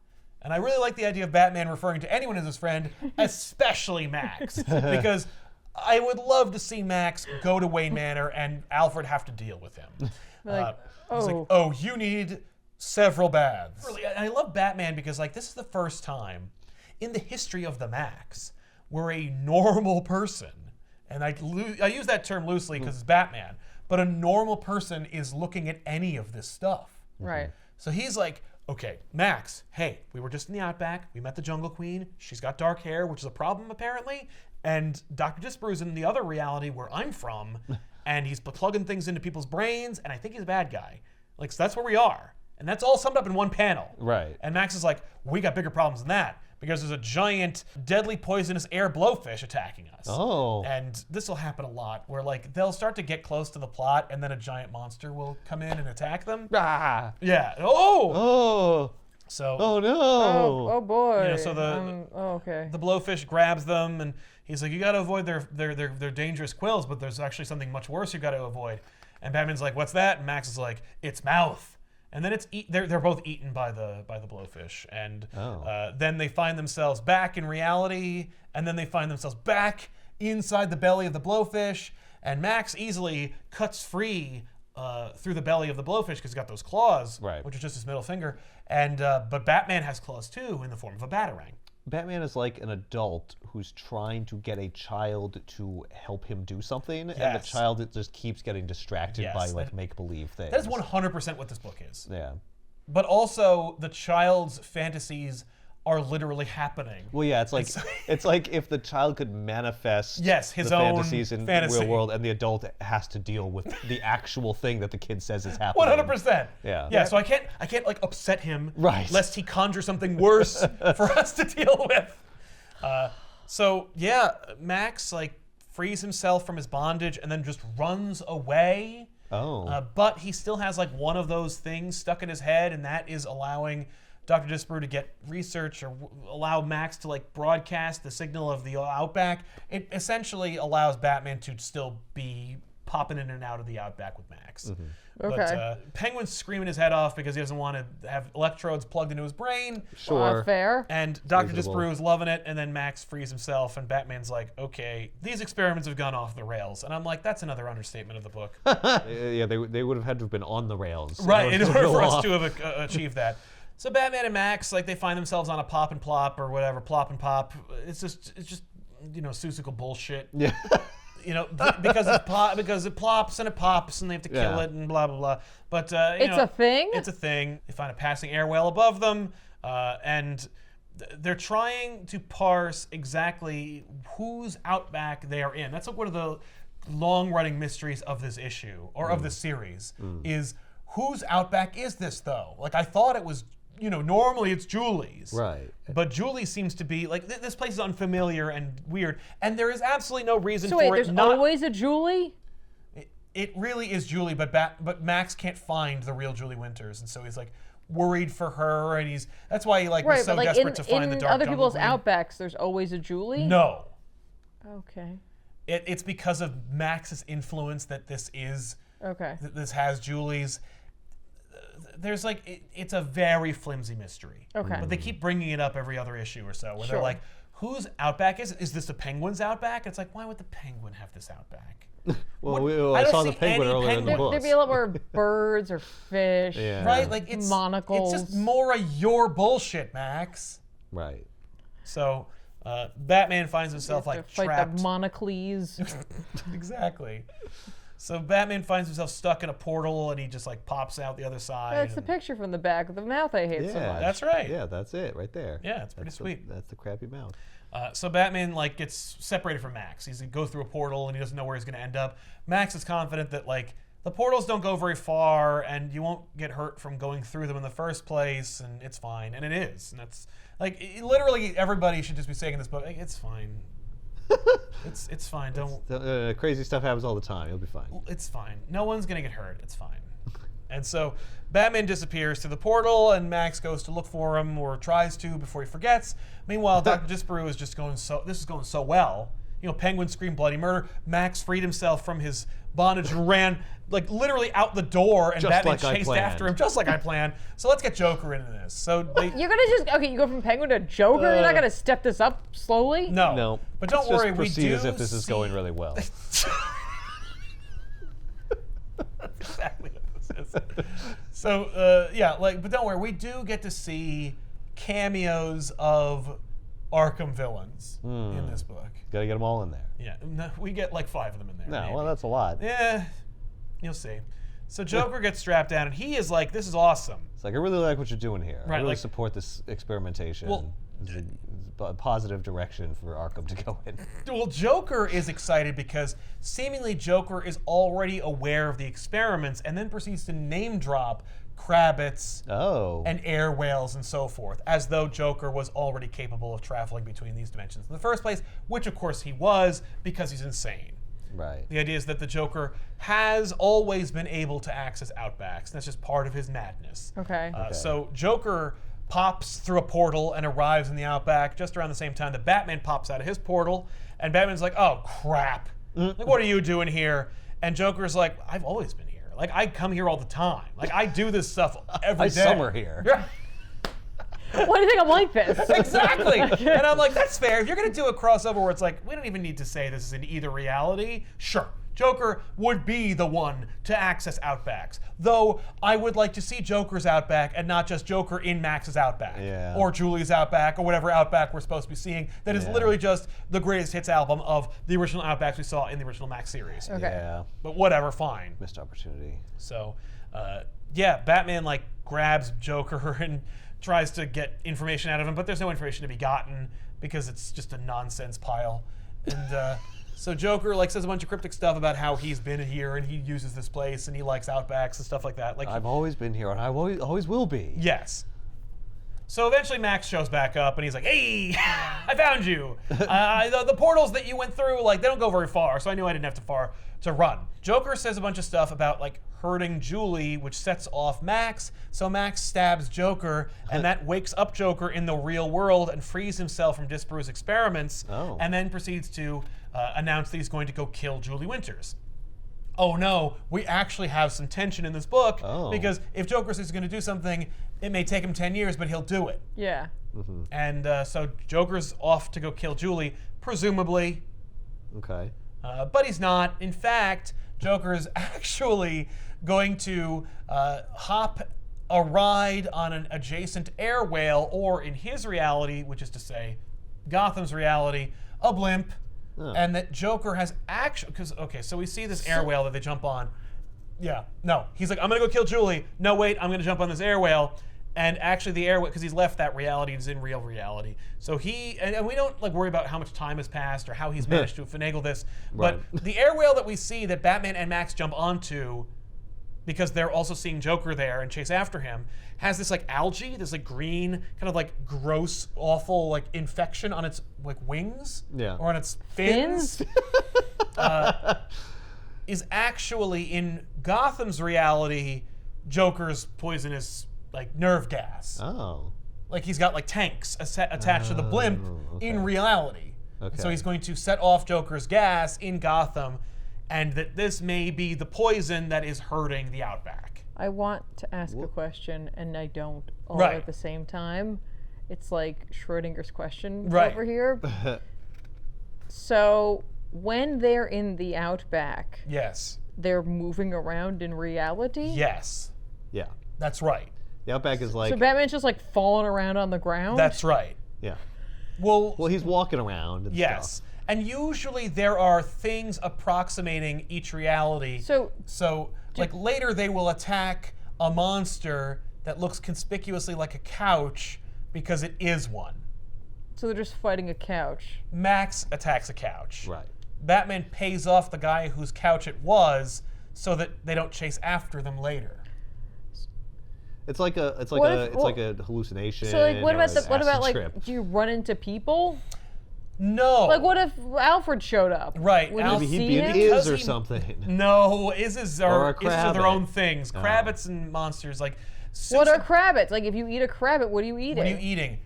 And I really like the idea of Batman referring to anyone as his friend, especially Maxx, because I would love to see Maxx go to Wayne Manor and Alfred have to deal with him. Like, He's like, oh, you need several baths. Really, I love Batman because like this is the first time in the history of the Maxx where a normal person, and I use that term loosely because it's Batman, but a normal person is looking at any of this stuff. Right. So he's like, okay, Maxx, hey, we were just in the Outback. We met the Jungle Queen. She's got dark hair, which is a problem apparently. And Dr. Disparew's in the other reality where I'm from, and he's plugging things into people's brains, and I think he's a bad guy. Like, so that's where we are. And that's all summed up in one panel. Right. And Maxx is like, we got bigger problems than that because there's a giant, deadly, poisonous air blowfish attacking us. Oh. And this will happen a lot where, like, they'll start to get close to the plot, and then a giant monster will come in and attack them. Ah. Yeah. Oh! Oh. So, Oh no. Oh boy. you know, so okay. the blowfish grabs them, and he's like, you got to avoid their dangerous quills, but there's actually something much worse you got to avoid. And Batman's like, what's that? And Maxx is like, it's mouth. And then they're both eaten by the blowfish, and then they find themselves back in reality, and then they find themselves back inside the belly of the blowfish, and Maxx easily cuts free through the belly of the blowfish because he's got those claws, Right. which is just his middle finger, and but Batman has claws too in the form of a batarang. Batman is like an adult who's trying to get a child to help him do something, and the Yes. child just keeps getting distracted Yes, by like make-believe things. That is 100% what this book is. Yeah. But also, the child's fantasies are literally happening. Well, yeah, it's like if the child could manifest His the own fantasies in fantasy. the real world, and the adult has to deal with the actual thing that the kid says is happening. 100%. Yeah. Yeah. So I can't like upset him, Right. lest he conjure something worse for us to deal with. So yeah, Maxx like frees himself from his bondage and then just runs away. Oh. But he still has like one of those things stuck in his head, and that is allowing Dr. Disparew to get research or allow Maxx to like broadcast the signal of the Outback. It essentially allows Batman to still be popping in and out of the Outback with Maxx. Mm-hmm. But Okay. Penguin's screaming his head off because he doesn't want to have electrodes plugged into his brain. Sure. Fair. And Dr. Reasonable. Disparew is loving it, and then Maxx frees himself, and Batman's like, okay, these experiments have gone off the rails. And I'm like, that's another understatement of the book. Yeah, they would have had to have been on the rails. Right, in to order go for us off. to have achieved that. So Batman and Maxx, like, they find themselves on a pop and plop or whatever, plop and pop. It's just you know, Seussical bullshit. Yeah. You know, because it plops and it pops and they have to kill Yeah. it and blah blah blah. But It's a thing? It's a thing. They find a passing air well above them, and they're trying to parse exactly whose Outback they are in. That's like one of the long-running mysteries of this issue or of this series is whose Outback is this though? Like I thought it was. You know, normally it's Julie's. Right. But Julie seems to be, like, this place is unfamiliar and weird, and there is absolutely no reason So for wait, it there's not... always a Julie? It really is Julie, but Maxx can't find the real Julie Winters, and so he's, like, worried for her, and that's why he, like, was Right, so but like desperate to find the in Dark other Jungle people's Queen. Outbacks, there's always a Julie? No. Okay. It's because of Max's influence that this is... Okay. That this has Julie's... There's like it's a very flimsy mystery. Okay. But they keep bringing it up every other issue or so, where Sure. they're like, "Whose Outback is it? Is this the Penguin's Outback?" It's like, why would the Penguin have this Outback? Well, I I don't saw the see penguin any earlier in the penguin. book. There'd be a lot more birds or fish. Yeah. Right? Like it's Monocles. It's just more of your bullshit, Max. Right. So Batman finds himself Have like to fight trapped. the Monocles. Exactly. So Batman finds himself stuck in a portal, and he just like pops out the other side. That's the and- picture from the back of the mouth I hate so Yeah. much. That's right. Yeah, that's it right there. Yeah, it's pretty That's sweet. That's the crappy mouth. So Batman like gets separated from Maxx. He's gonna go through a portal and he doesn't know where he's gonna end up. Maxx is confident that like the portals don't go very far and you won't get hurt from going through them in the first place, and it's fine. And it is. And that's like literally everybody should just be saying in this book, like, it's fine. It's fine. Don't. Crazy stuff happens all the time. You'll be fine. It's fine. No one's gonna get hurt. It's fine. And so Batman disappears through the portal, and Maxx goes to look for him, or tries to before he forgets. Meanwhile, Dr. Disparew is just going so. This is going so well. Penguin screamed bloody murder. Maxx freed himself from his bondage and ran like literally out the door, and Just Batman like I chased planned. after him just like I planned. So let's get Joker into this. So You're gonna you go from Penguin to Joker. You're not gonna step this up slowly. no. But don't Let's worry, just we proceed do as if this is going really well. That's exactly what this is. So but don't worry, we do get to see cameos of Arkham villains in this book. Gotta get them all in there. Yeah, no, we get like 5 of them in there. No, maybe. well, that's a lot. Yeah, you'll see. So Joker gets strapped down, and he is like, "This is awesome." It's like, I really like what you're doing here. Right, I really like- support this experimentation. Well- It's a positive direction for Arkham to go in. Well, Joker is excited because seemingly Joker is already aware of the experiments, and then proceeds to name drop Krabbits Oh. and air whales and so forth, as though Joker was already capable of traveling between these dimensions in the first place, which of course he was, because he's insane. Right. The idea is that the Joker has always been able to access Outbacks, and that's just part of his madness. Okay. So Joker pops through a portal and arrives in the Outback just around the same time that Batman pops out of his portal, and Batman's like, "Oh crap! Like, what are you doing here?" And Joker's like, "I've always been here. Like, I come here all the time. Like, I do this stuff every I day." summer here. Yeah. Why do you think I'm like this? Exactly. And I'm like, that's fair. If you're going to do a crossover where it's like, we don't even need to say this is in either reality, sure. Joker would be the one to access Outbacks. Though I would like to see Joker's Outback and not just Joker in Max's Outback. Yeah. Or Julie's Outback, or whatever Outback we're supposed to be seeing. That is literally just the greatest hits album of the original Outbacks we saw in the original Maxx series. Okay. Yeah. But whatever, fine. Missed opportunity. So, Batman like grabs Joker and tries to get information out of him, but there's no information to be gotten because it's just a nonsense pile. And so Joker like says a bunch of cryptic stuff about how he's been here and he uses this place and he likes Outbacks and stuff like that. Like, I've always been here, and I always will be. yes. So eventually Maxx shows back up and he's like, "Hey, I found you. The portals that you went through, like, they don't go very far, so I knew I didn't have to far to run." Joker says a bunch of stuff about like hurting Julie, which sets off Maxx. So Maxx stabs Joker, and that wakes up Joker in the real world and frees himself from Disparu's experiments, and then proceeds to announce that he's going to go kill Julie Winters. Oh no, we actually have some tension in this book, because if Joker says he's going to do something, it may take him 10 years, but he'll do it. Yeah. And so Joker's off to go kill Julie, presumably, Okay. but he's not. In fact, Joker is actually going to hop a ride on an adjacent air whale, or in his reality, which is to say Gotham's reality, a blimp. And that Joker has actually, so we see this air whale that they jump on. Yeah, no, he's like, "I'm gonna go kill Julie." No, wait, I'm gonna jump on this air whale. And actually the air whale, because he's left that reality, he's in real reality. So and we don't like worry about how much time has passed or how he's managed to finagle this. But the air whale that we see that Batman and Maxx jump onto, because they're also seeing Joker there and chase after him, has this like algae, this like green, kind of like gross, awful like infection on its like wings, or on its fins. Is actually in Gotham's reality Joker's poisonous like nerve gas. Oh. Like he's got like tanks attached to the blimp in reality. So he's going to set off Joker's gas in Gotham, and that this may be the poison that is hurting the Outback. I want to ask a question, and I don't all Right. at the same time. It's like Schrodinger's question Right. over here. So when they're in the Outback, Yes. they're moving around in reality? Yes. Yeah. That's right. The Outback is like. So Batman's just like falling around on the ground? That's right. Yeah. Well, Well, he's walking around. And yes. Stuff. And usually there are things approximating each reality. So like later they will attack a monster that looks conspicuously like a couch because it is one. So they're just fighting a couch. Maxx attacks a couch. Right. Batman pays off the guy whose couch it was so that they don't chase after them later. It's like a hallucination. So like what or about an acid like trip. do you run into people? No. Like what if Alfred showed up? Right. Would Maybe you he'd see be him? an Iz Because or he- something. No, Izzes Or are a their Krabbit. own things. Krabbits and monsters like What are Krabbits? Like if you eat a Krabbit, what are you eating? What are you eating?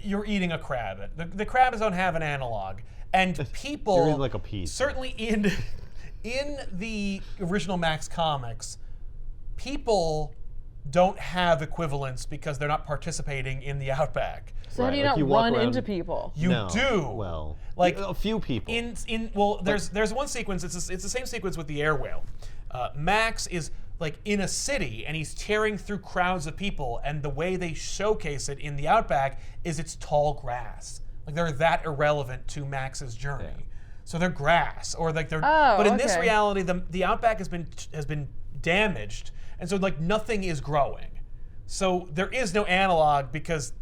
you're eating a crab. The crabs don't have an analog, and people You're eating like a piece. certainly in the original Maxx comics, people don't have equivalents because they're not participating in the Outback. So how do you Right, like not you walk run around- into people? You No. do. Well, Like, a few people. There's one sequence. It's the same sequence with the air whale. Maxx is like in a city and he's tearing through crowds of people, and the way they showcase it in the Outback is it's tall grass. Like they're that irrelevant to Max's journey. Yeah. So they're grass, or like they're. Oh, but in this okay. reality, the Outback has been damaged, and so like nothing is growing. So there is no analog because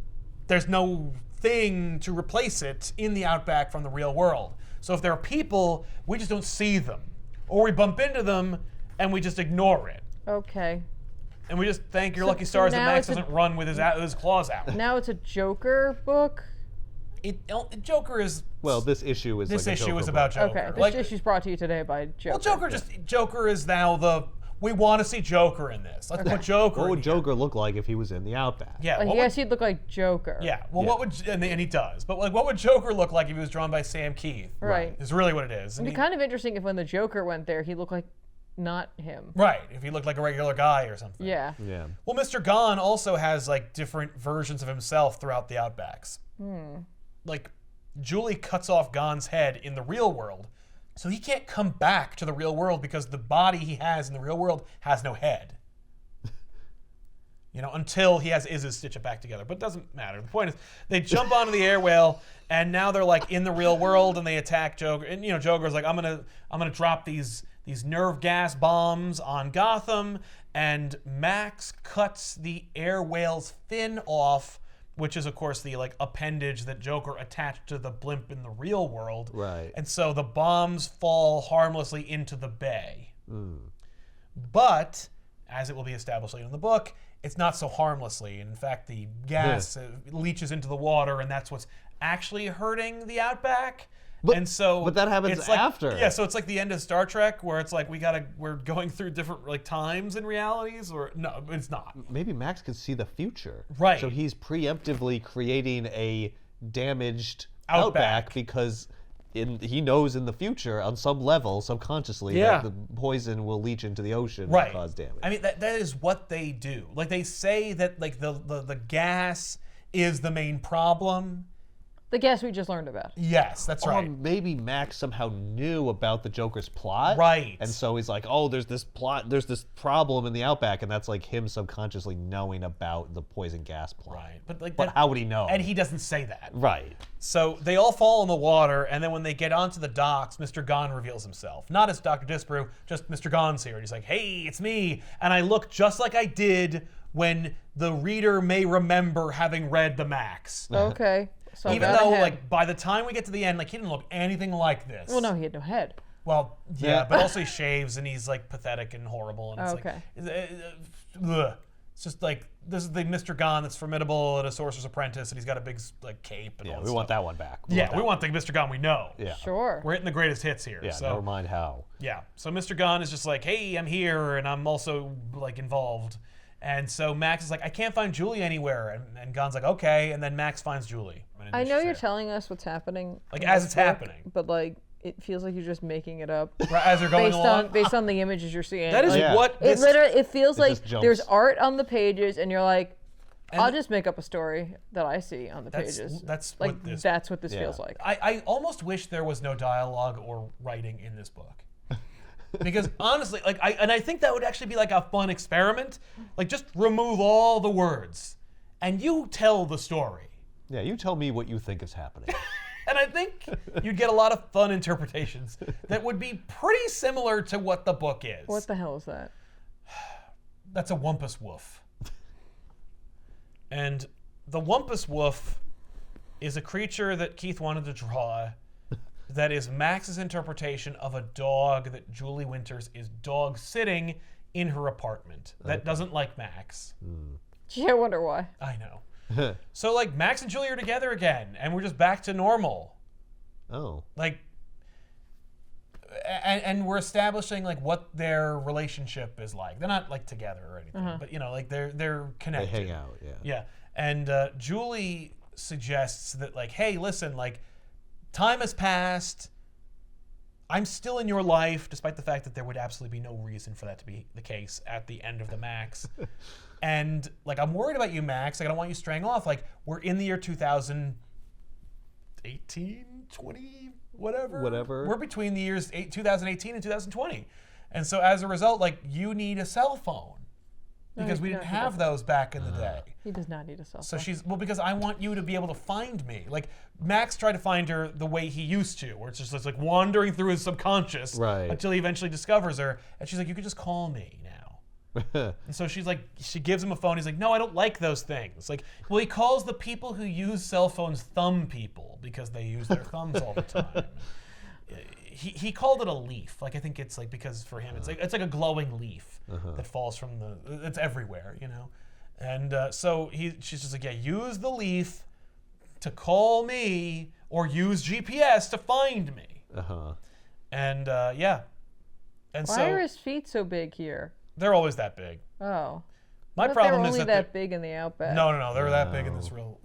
there's no thing to replace it in the Outback from the real world. So if there are people, we just don't see them, or we bump into them and we just ignore it, Okay. and we just thank your So- lucky stars so that now Maxx it's a- doesn't run with his claws out. Now it's a Joker book. Joker is. Well, this issue is This like a issue Joker is about book. Joker. Okay. This Like, issue's brought to you today by Joker. well, Joker is now we want to see Joker in this. Let's put Joker. What in would here. Joker look like if he was in the Outback? Yeah. Like, what yes, he'd look like Joker. Yeah. Well, Yeah. what would and he does? But like, what would Joker look like if he was drawn by Sam Keith? Right. Is really what it is. And It'd be kind of interesting if when the Joker went there, he looked like not him. right. If he looked like a regular guy or something. Yeah. Yeah. Well, Mr. Gone also has like different versions of himself throughout the Outbacks. Like, Julie cuts off Gone's head in the real world, so he can't come back to the real world because the body he has in the real world has no head. Until he has Izz's stitch it back together. But it doesn't matter. The point is, they jump onto the air whale, and now they're like in the real world, and they attack Joker. And Joker's like, I'm gonna drop these nerve gas bombs on Gotham, and Maxx cuts the air whale's fin off, which is of course the like appendage that Joker attached to the blimp in the real world. Right. And so the bombs fall harmlessly into the bay. But, as it will be established later in the book, it's not so harmlessly. In fact, the gas leaches into the water, and that's what's actually hurting the Outback. But that happens it's like, after. Yeah, so it's like the end of Star Trek, where it's like we're going through different like times and realities, or no, it's not. Maybe Maxx can see the future. Right. So he's preemptively creating a damaged Outback. Outback because he knows in the future, on some level, subconsciously, Yeah. that the poison will leach into the ocean Right. and cause damage. I mean, that is what they do. Like, they say that like the gas is the main problem. The gas we just learned about. Yes, that's Or right. maybe Maxx somehow knew about the Joker's plot. Right. And so he's like, oh, there's this problem in the Outback, and that's like him subconsciously knowing about the poison gas plot. Right. But like, But how would he know? And he doesn't say that. Right. So they all fall in the water, and then when they get onto the docks, Mr. Gone reveals himself. Not as Dr. Disparu, just Mr. Gone's here. And he's like, hey, it's me. And I look just like I did when the reader may remember having read the Maxx. Okay. So I Even got though, ahead. like, by the time we get to the end, like, he didn't look anything like this. Well, no, he had no head. Well, yeah, Yeah. but also he shaves, and he's, like, pathetic and horrible. And it's Okay. ugh. It's just like, this is the Mr. Gone that's formidable and a sorcerer's apprentice, and he's got a big, like, cape and Yeah, all we that want stuff. that one back. Yeah, we want the Mr. Gone we know. Yeah. Sure. We're hitting the greatest hits here. Yeah, so, never mind how. Yeah. So Mr. Gone is just like, hey, I'm here, and I'm also, like, involved. And so Maxx is like, I can't find Julie anywhere. And Gone's like, okay. And then Maxx finds Julie. And I know she's you're there. telling us what's happening. Like, in as this it's book, happening. But like, it feels like you're just making it up Right, as they're going along. based on the images you're seeing. That is Like, Yeah. what it this... literally. It feels like just jumps. there's art on the pages, and you're like, And I'll just make up a story that I see on the That's- that's like what this- that's what this Yeah. feels like. I almost wish there was no dialogue or writing in this book. Because honestly, like, I think that would actually be like a fun experiment. Like, just remove all the words, and you tell the story. Yeah, you tell me what you think is happening. And I think you'd get a lot of fun interpretations that would be pretty similar to what the book is. What the hell is that? That's a Wumpus Woof. And the Wumpus Woof is a creature that Keith wanted to draw that is Max's interpretation of a dog that Julie Winters is dog sitting in her apartment that doesn't like Maxx. Gee, I wonder why. I know. So, like, Maxx and Julie are together again, and we're just back to normal. Oh. Like, and we're establishing like what their relationship is like. They're not like together or anything, but like they're They connected. hang out, yeah. Yeah, and Julie suggests that, like, hey, listen, like, time has passed. I'm still in your life, despite the fact that there would absolutely be no reason for that to be the case at the end of the Maxx. And, like, I'm worried about you, Maxx. Like, I don't want you straying off. Like, we're in the year 2018, 20, whatever. We're between the years 2018 and 2020. And so, as a result, like, you need a cell phone. Because we didn't have those back in the day. He does not need a cell phone. So she's, well, because I want you to be able to find me. Like, Maxx tried to find her the way he used to, where it's just like wandering through his subconscious until he eventually discovers her. And she's like, you could just call me now. And so she's like, she gives him a phone. He's like, no, I don't like those things. Like, well, he calls the people who use cell phones thumb people because they use their thumbs all the time. He called it a leaf. Like, I think it's like, because for him it's like a glowing leaf that falls from it's everywhere, you know. And so she's just like, yeah, use the leaf to call me or use GPS to find me. And yeah. And why are his feet so big here? They're always that big. Oh. My problem is that they're only that big in the Outback. No, they're that big in this world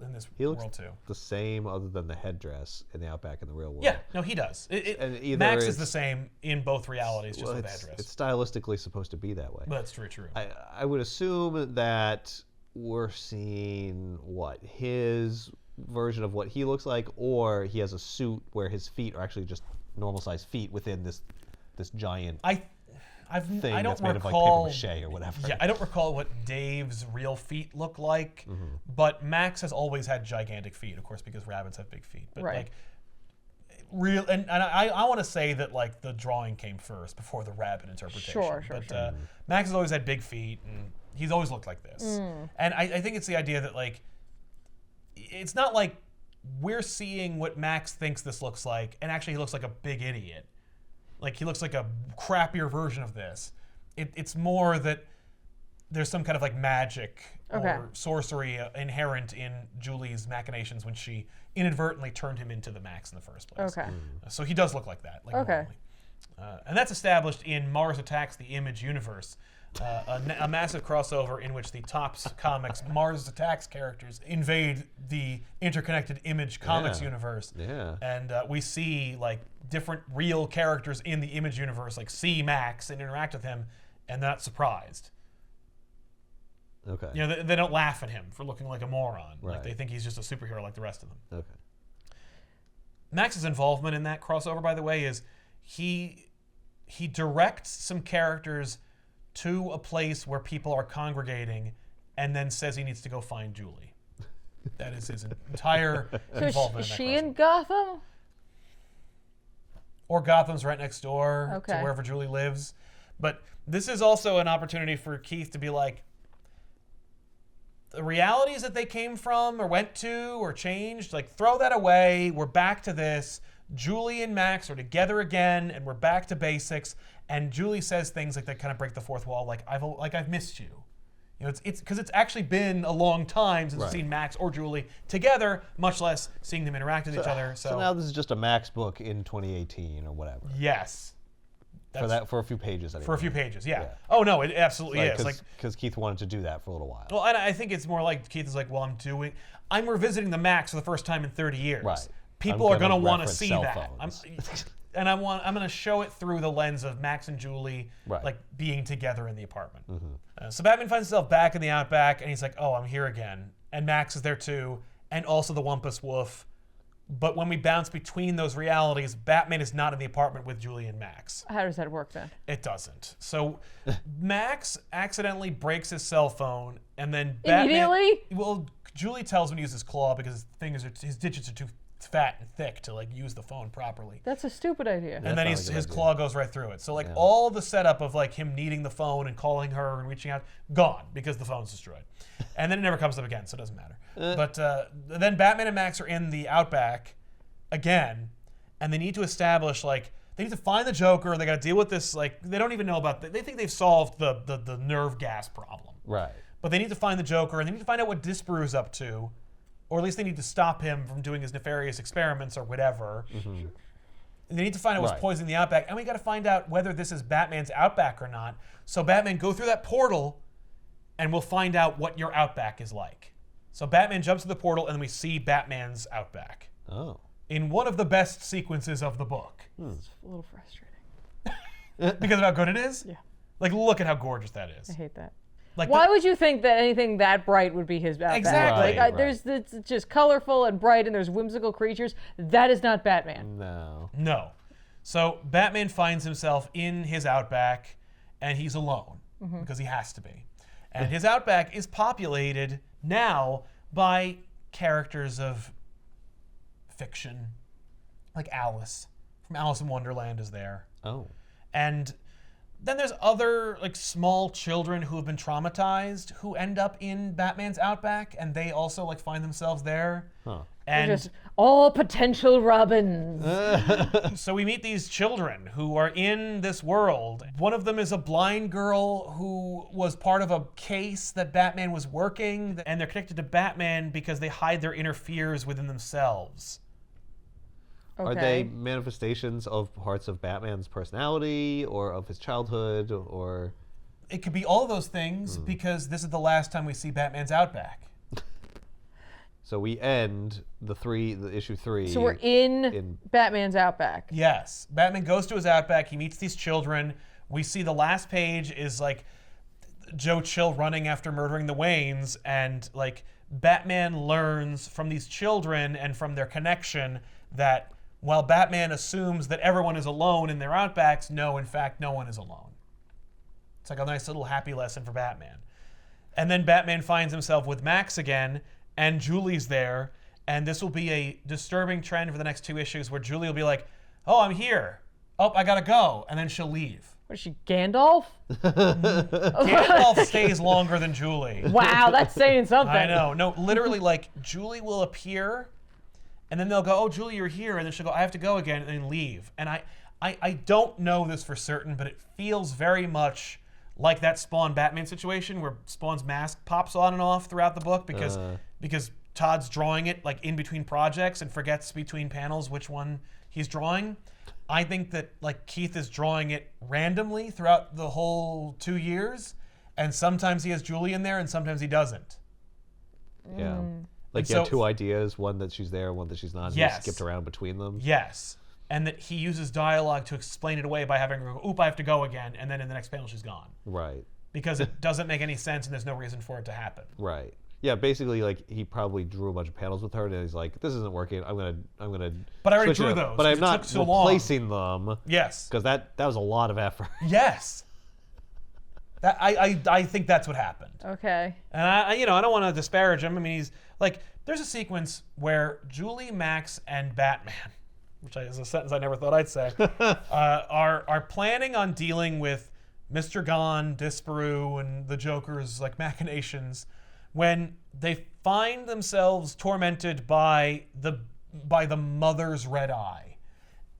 too. The same, other than the headdress in the Outback in the real world. Yeah, no, he does. Maxx is the same in both realities, just with the headdress. It's stylistically supposed to be that way. But that's true. I would assume that we're seeing his version of what he looks like, or he has a suit where his feet are actually just normal sized feet within this giant. I don't that's made recall, of like paper mache or whatever. Yeah, I don't recall what Dave's real feet look like, but Maxx has always had gigantic feet, of course, because rabbits have big feet. But like, and I want to say that like the drawing came first before the rabbit interpretation. Sure. Maxx has always had big feet, and he's always looked like this. And I think it's the idea that like, it's not like we're seeing what Maxx thinks this looks like, and actually he looks like a big idiot. Like, he looks like a crappier version of this. It's more that there's some kind of like magic or sorcery inherent in Julie's machinations when she inadvertently turned him into the Maxx in the first place. So he does look like that. Like normally. And that's established in Mars Attacks the Image universe, a massive crossover in which the Topps Comics Mars Attacks characters invade the interconnected Image Comics universe. And we see like different real characters in the Image universe like see Maxx and interact with him, and they're not surprised. You know, they don't laugh at him for looking like a moron. Like, they think he's just a superhero like the rest of them. Maxx's involvement in that crossover, by the way, is he directs some characters to a place where people are congregating, and then says he needs to go find Julie. That is his entire involvement in that she crossover. in Gotham? Or Gotham's right next door to wherever Julie lives. But this is also an opportunity for Keith to be like, the realities that they came from or went to or changed, like, throw that away. We're back to this. Julie and Maxx are together again, and we're back to basics. And Julie says things like that kind of break the fourth wall, like I've missed you. You know, it's because it's actually been a long time since we've seen Maxx or Julie together, much less seeing them interact with each other. So now this is just a Maxx book in 2018 or whatever. Yes. For a few pages. Anyway. For a few pages, yeah. Oh no, it absolutely is. Because Keith wanted to do that for a little while. Well, and I think it's more like Keith is like, well, I'm revisiting the Maxx for the first time in 30 years. Right. People are going to want to see cell that. And I'm going to show it through the lens of Maxx and Julie like being together in the apartment. So Batman finds himself back in the Outback, and he's like, oh, I'm here again. And Maxx is there too, and also the Wumpus Wolf. But when we bounce between those realities, Batman is not in the apartment with Julie and Maxx. How does that work then? It doesn't. So Maxx accidentally breaks his cell phone, and then Immediately? Well, Julie tells him to use his claw because his digits are too fat and thick to like use the phone properly. That's a stupid idea. And then his claw goes right through it. So like all the setup of like him needing the phone and calling her and reaching out, gone because the phone's destroyed. And then it never comes up again, so it doesn't matter. But then Batman and Maxx are in the Outback again, and they need to establish like they need to find the Joker. They got to deal with this like they don't even know about. They think they've solved the nerve gas problem. Right. But they need to find the Joker, and they need to find out what Disparu's up to. Or at least they need to stop him from doing his nefarious experiments or whatever. And they need to find out what's poisoning the Outback. And we got to find out whether this is Batman's Outback or not. So Batman, go through that portal, and we'll find out what your Outback is like. So Batman jumps to the portal, and we see Batman's Outback. Oh. In one of the best sequences of the book. It's a little frustrating. Because of how good it is? Yeah. Like, look at how gorgeous that is. I hate that. Like Why would you think that anything that bright would be his Batman? Exactly. Like, it's just colorful and bright, and there's whimsical creatures. That is not Batman. No. No. So Batman finds himself in his Outback, and he's alone because he has to be. And his Outback is populated now by characters of fiction, like Alice from Alice in Wonderland is there. Oh. And then there's other like small children who have been traumatized who end up in Batman's Outback, and they also like find themselves there. Huh. And Just all potential Robins. so we meet these children who are in this world. One of them is a blind girl who was part of a case that Batman was working, and they're connected to Batman because they hide their inner fears within themselves. Okay. Are they manifestations of parts of Batman's personality or of his childhood or... It could be all of those things because this is the last time we see Batman's Outback. So we end the issue 3. So we're in Batman's Outback. Yes. Batman goes to his Outback. He meets these children. We see the last page is like Joe Chill running after murdering the Waynes, and like Batman learns from these children and from their connection that while Batman assumes that everyone is alone in their Outbacks, no, in fact, no one is alone. It's like a nice little happy lesson for Batman. And then Batman finds himself with Maxx again, and Julie's there, and this will be a disturbing trend for the next 2 issues where Julie will be like, oh, I'm here. Oh, I gotta go. And then she'll leave. What is she, Gandalf? Gandalf stays longer than Julie. Wow, that's saying something. I know. No, literally, like, Julie will appear, and then they'll go, oh, Julie, you're here. And then she'll go, I have to go again, and then leave. And I don't know this for certain, but it feels very much like that Spawn Batman situation where Spawn's mask pops on and off throughout the book because Todd's drawing it like in between projects and forgets between panels which one he's drawing. I think that like Keith is drawing it randomly throughout the whole 2 years, and sometimes he has Julie in there and sometimes he doesn't. Yeah. Like And you have so- 2 ideas, one that she's there, one that she's not. Yes. He skipped around between them. Yes. And that he uses dialogue to explain it away by having her go, oop, I have to go again, and then in the next panel she's gone. Right. Because it doesn't make any sense and there's no reason for it to happen. Right. Yeah, basically, like he probably drew a bunch of panels with her, and he's like, "This isn't working. I'm gonna." But I already switch it drew up." those, But 'cause I'm it not took so long. replacing them Yes. because that was a lot of effort. Yes. That I think that's what happened. Okay. And I don't want to disparage him. I mean, he's like, there's a sequence where Julie, Maxx, and Batman, which is a sentence I never thought I'd say, are planning on dealing with Mr. Gon, Disparu, and the Joker's like machinations when they find themselves tormented by the Mother's Red Eye.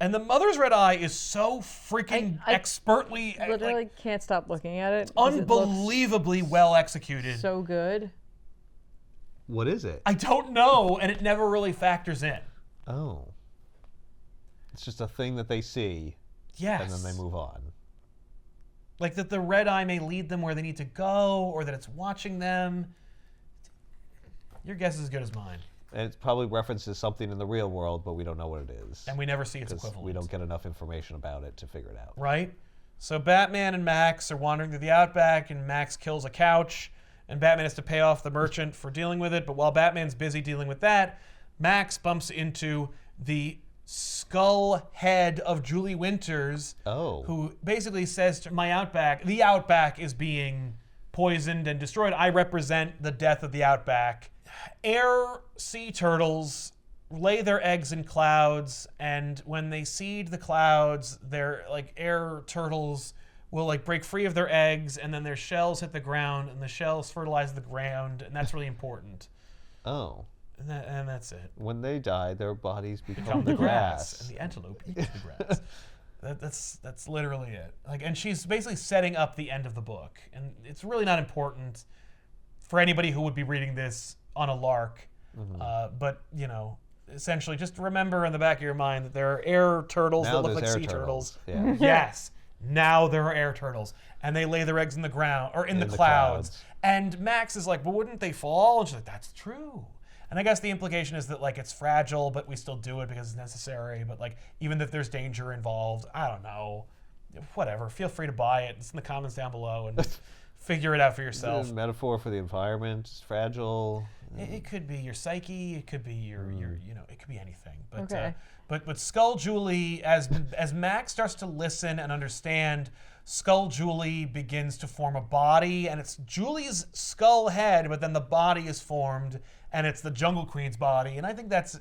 And the Mother's Red Eye is so freaking I expertly, Literally like, can't stop looking at it. 'Cause it looks unbelievably well executed. so good. What is it? I don't know, and it never really factors in. Oh. It's just a thing that they see, Yes. and then they move on. Like that the red eye may lead them where they need to go, or that it's watching them. Your guess is as good as mine. And it probably references something in the real world, but we don't know what it is. And we never see its 'Cause equivalent. we don't get enough information about it to figure it out. Right? So Batman and Maxx are wandering through the Outback, and Maxx kills a couch, and Batman has to pay off the merchant for dealing with it. But while Batman's busy dealing with that, Maxx bumps into the skull head of Julie Winters, Oh. who basically says to my Outback, the Outback is being poisoned and destroyed. I represent the death of the Outback. Air sea turtles lay their eggs in clouds, and when they seed the clouds, their like air turtles will like break free of their eggs, and then their shells hit the ground, and the shells fertilize the ground, and that's really important. Oh. And that's it. When they die, their bodies become Become the grass. and the antelope eats the grass. That's literally it. Like, and she's basically setting up the end of the book, and it's really not important for anybody who would be reading this on a lark. But essentially, just remember in the back of your mind that there are air turtles Now that look there's like air sea turtles. Yeah. Yes, now there are air turtles, and they lay their eggs in the ground or in the clouds. And Maxx is like, but wouldn't they fall? And she's like, that's true. And I guess the implication is that like it's fragile, but we still do it because it's necessary. But like even if there's danger involved, I don't know. Whatever. Feel free to buy it. It's in the comments down below and figure it out for yourself. Is it a metaphor for the environment? It's fragile. It could be your psyche. It could be your it could be anything. But Okay. But Skull Julie, as Maxx starts to listen and understand, Skull Julie begins to form a body, and it's Julie's skull head, but then the body is formed, and it's the Jungle Queen's body. And I think that's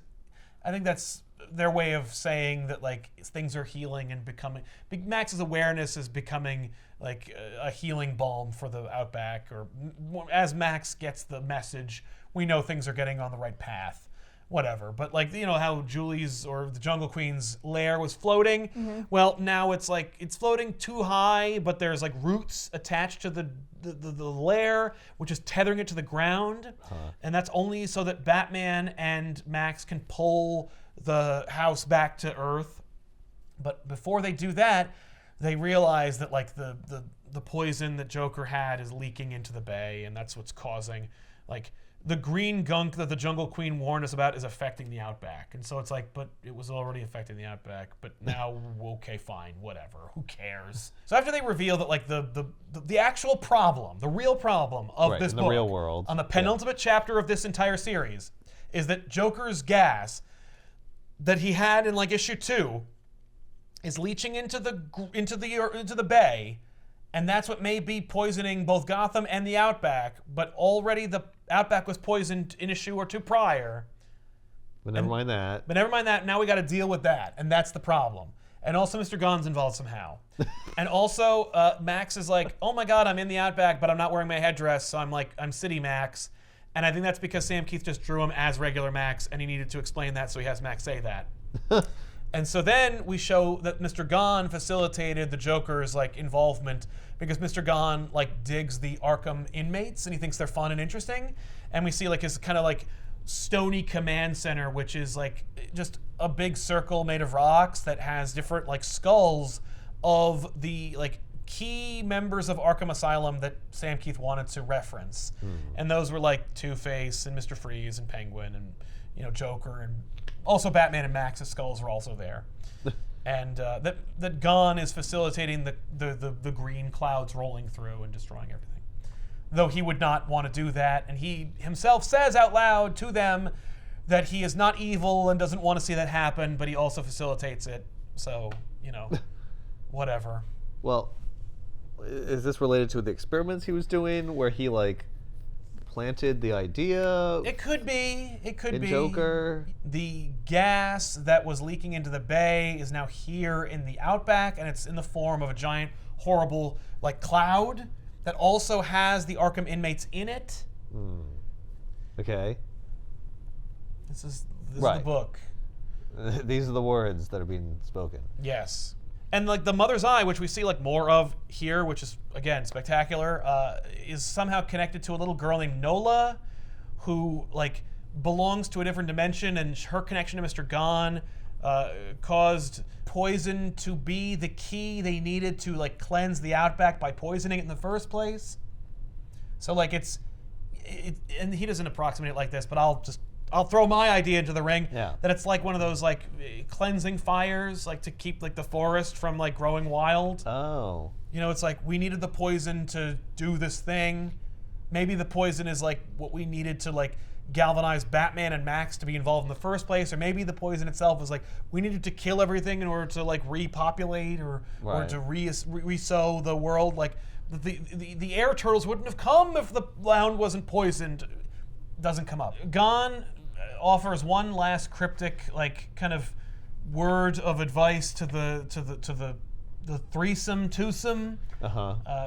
their way of saying that like things are healing and becoming. Max's awareness is becoming like a healing balm for the Outback, or as Maxx gets the message, we know things are getting on the right path. Whatever, but like how Julie's or the Jungle Queen's lair was floating. Well, now it's like it's floating too high, but there's like roots attached to the lair, which is tethering it to the ground, and that's only so that Batman and Maxx can pull the house back to Earth. But before they do that, they realize that like the poison that Joker had is leaking into the bay, and that's what's causing like. The green gunk that the Jungle Queen warned us about is affecting the Outback. And so it's like, but it was already affecting the Outback. But now, okay, fine, whatever. Who cares? So after they reveal that like the actual problem, the real problem of this in book, the real world, on the penultimate chapter of this entire series, is that Joker's gas that he had in like issue 2 is leaching into the bay. And that's what may be poisoning both Gotham and the Outback, but already the Outback was poisoned in issue or 2 prior. But never mind that. But never mind that, now we got to deal with that, and that's the problem. And also Mr. Gone's involved somehow. And also Maxx is like, oh my God, I'm in the Outback, but I'm not wearing my headdress, so I'm City Maxx. And I think that's because Sam Keith just drew him as regular Maxx, and he needed to explain that, so he has Maxx say that. And so then we show that Mr. Gone facilitated the Joker's like involvement because Mr. Gone like digs the Arkham inmates and he thinks they're fun and interesting. And we see like his kind of like stony command center, which is like just a big circle made of rocks that has different like skulls of the like key members of Arkham Asylum that Sam Keith wanted to reference. And those were like Two-Face and Mr. Freeze and Penguin and Joker, and also Batman and Max's skulls were also there. And that Gone is facilitating the green clouds rolling through and destroying everything. Though he would not want to do that, and he himself says out loud to them that he is not evil and doesn't want to see that happen, but he also facilitates it. So, whatever. Well, is this related to the experiments he was doing where he like planted the idea? It could be. It could be. Joker. The gas that was leaking into the bay is now here in the Outback, and it's in the form of a giant, horrible, like cloud that also has the Arkham inmates in it. Okay. This is Right. the book. These are the words that are being spoken. Yes. And like the Mother's Eye, which we see like more of here, which is again spectacular, is somehow connected to a little girl named Nola, who like belongs to a different dimension, and her connection to Mr. Gone caused poison to be the key they needed to like cleanse the Outback by poisoning it in the first place. So like and he doesn't approximate it like this, but I'll throw my idea into the ring. Yeah. That it's like one of those like cleansing fires, like to keep like the forest from like growing wild. Oh. It's like we needed the poison to do this thing. Maybe the poison is like what we needed to like galvanize Batman and Maxx to be involved in the first place, or maybe the poison itself is like we needed to kill everything in order to like repopulate or to re-sow the world. Like the air turtles wouldn't have come if the land wasn't poisoned. Doesn't come up. Gone offers one last cryptic like kind of word of advice to the twosome,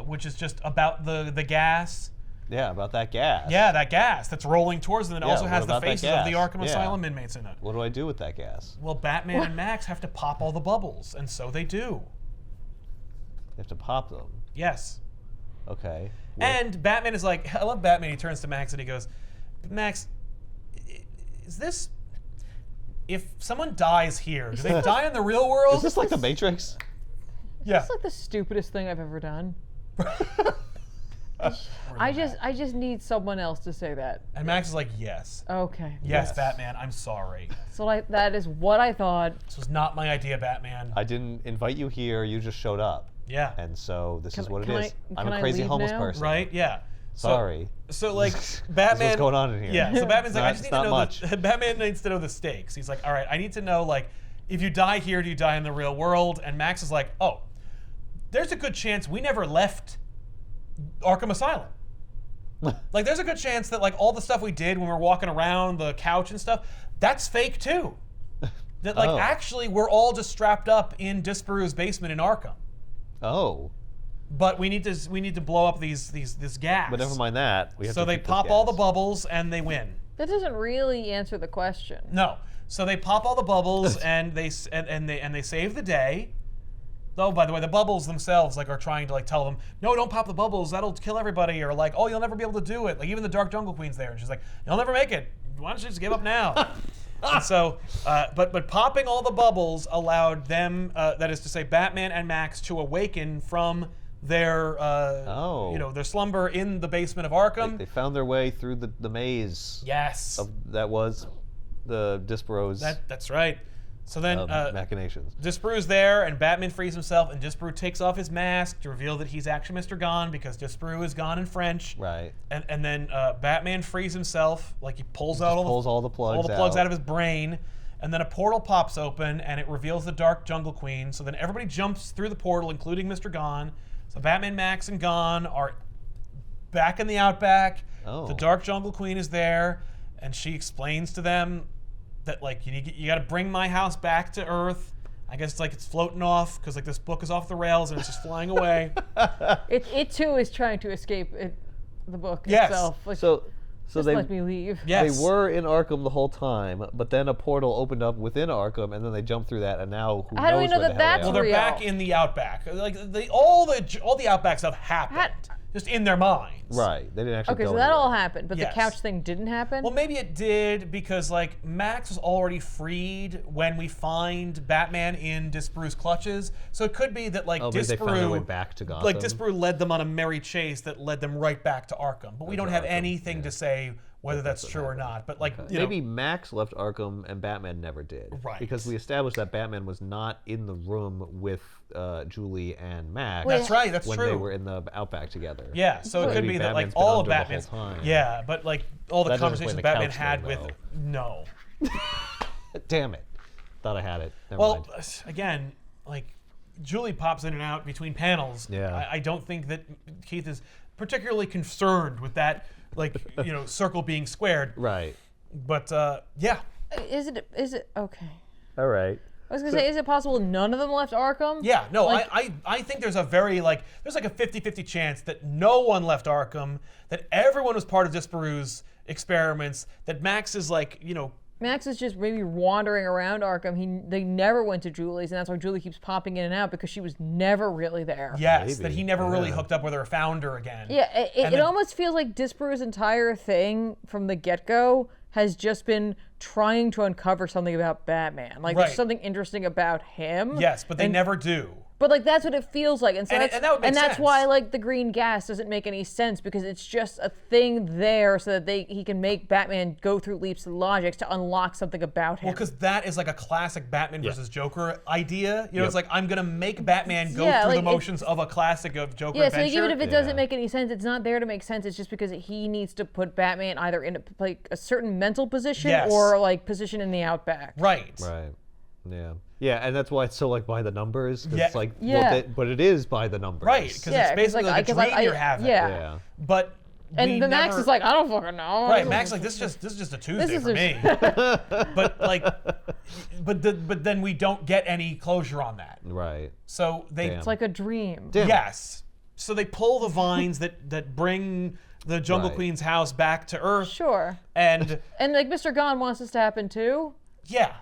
which is just about the gas. Yeah, about that gas. Yeah, that gas that's rolling towards them. It also what has the about that faces of the gas? Arkham Yeah. Asylum inmates in it. What do I do with that gas? Well, Batman and Maxx have to pop all the bubbles, and so they do. You have to pop them. Yes. Okay. And Batman is like, I love Batman. He turns to Maxx and he goes, Maxx, is this, if someone dies here, do they die in the real world? Is this like the Matrix? Yeah. It's like the stupidest thing I've ever done. I just need someone else to say that. And Max is like, yes. Okay. Yes, Yes. Batman, I'm sorry. So that is what I thought. This was not my idea, Batman. I didn't invite you here. You just showed up. Yeah. And so this is what it can is. I- I'm can a I crazy leave homeless now? person. Right? Yeah. Sorry. So like This is Batman. what's going on in here. Yeah. So Batman's like, I Not- just need it's to not know much. Batman needs to know the stakes. He's like, all right, I need to know like, if you die here, do you die in the real world? And Max is like, oh, there's a good chance we never left Arkham Asylum. Like, there's a good chance that like all the stuff we did when we were walking around the couch and stuff, that's fake too. That like Oh. actually we're all just strapped up in Disparu's basement in Arkham. Oh. But we need to blow up this gas. But never mind that. We have So to they keep this pop all the gas. bubbles and they win. That doesn't really answer the question. No. So they pop all the bubbles and they save the day. Oh, by the way, the bubbles themselves like are trying to like tell them, no, don't pop the bubbles, that'll kill everybody, or like, oh, you'll never be able to do it. Like even the Dark Jungle Queen's there, and she's like, you'll never make it. Why don't you just give up now? And so, but popping all the bubbles allowed them, that is to say, Batman and Max, to awaken from their, their slumber in the basement of Arkham. They found their way through the maze Yes, that was the Disparu's that's right. So then, machinations. Disparu's there, and Batman frees himself, and Disparu takes off his mask to reveal that he's actually Mr. Gone, because Disparu is gone in French. Right. And then Batman frees himself, like he pulls out all the plugs out of his brain, and then a portal pops open, and it reveals the Dark Jungle Queen. So then everybody jumps through the portal, including Mr. Gone. So Batman, Max, and Gone are back in the Outback. Oh. The Dark Jungle Queen is there, and she explains to them that like you got to bring my house back to Earth. I guess it's like it's floating off because like this book is off the rails and it's just flying away. It too is trying to escape the book Yes. itself. Like, So just they let me leave. Yes. they were in Arkham the whole time, but then a portal opened up within Arkham, and then they jumped through that, and now who How do knows we know where that the hell that's Well, they they're real? back in the Outback. Like all the Outback stuff happened just in their minds. Right. They didn't actually Okay, go so that anywhere. all happened, but Yes. the couch thing didn't happen? Well, maybe it did because like Max was already freed when we find Batman in Disparu's clutches. So it could be that like maybe they found their way Disparu, back to Gotham. like Disparu led them on a merry chase that led them right back to Arkham. But we don't have Arkham, anything to say whether that's true or not. But like you know, Maybe Max left Arkham and Batman never did. Right. Because we established that Batman was not in the room with Julie and Max. that's right. That's when true. they were in the Outback together. Yeah, so it could maybe be that like Batman's been all of under the whole Batman's time. yeah, but like all the That doesn't conversations explain the Batman couch had thing, with no. Damn it. Thought I had it. Never Well, mind. again, like Julie pops in and out between panels. Yeah. I don't think that Keith is particularly concerned with that, like circle being squared. Right. But yeah, Is it okay? All right. I was gonna say, is it possible none of them left Arkham? yeah. No, Like- I think there's a very there's like a 50-50 chance that no one left Arkham, that everyone was part of Disparu's experiments, that Max is Max is just maybe wandering around Arkham. They never went to Julie's, and that's why Julie keeps popping in and out, because she was never really there. yes, Maybe, that he never really yeah. hooked up with her, found her again. Yeah, And it then- almost feels like Disparu's entire thing from the get-go has just been trying to uncover something about Batman. Like, Right. there's something interesting about him. Yes, but they never do. But like that's what it feels like, and so And that's, that would make that's sense. why like the green gas doesn't make any sense, because it's just a thing there so that he can make Batman go through leaps of logics to unlock something about him. Well, because that is like a classic Batman versus Joker idea. You know, Yep. it's like I'm gonna make Batman go Yeah, through like, the motions of a classic of Joker yeah, so like, adventure. even if it doesn't Yeah. make any sense, it's not there to make sense. It's just because he needs to put Batman either in a certain mental position Yes. or like position in the Outback. Right. Right. Yeah. Yeah, and that's why it's so like by the numbers. 'Cause Yeah. It's like, Yeah. but it is by the numbers. Right, because Yeah, it's 'cause, basically like, like a 'cause, like, dream you're having. yeah. Yeah. But And we the Max never- is like, I don't fucking know. right. Max like this is just a Tuesday is for a- me. But like, but then we don't get any closure on that. Right. So they Damn. It's like a dream. Damn. yes. So they pull the vines that bring the Jungle Right. Queen's house back to Earth, Sure. and And like Mr. Gone wants this to happen too. yeah.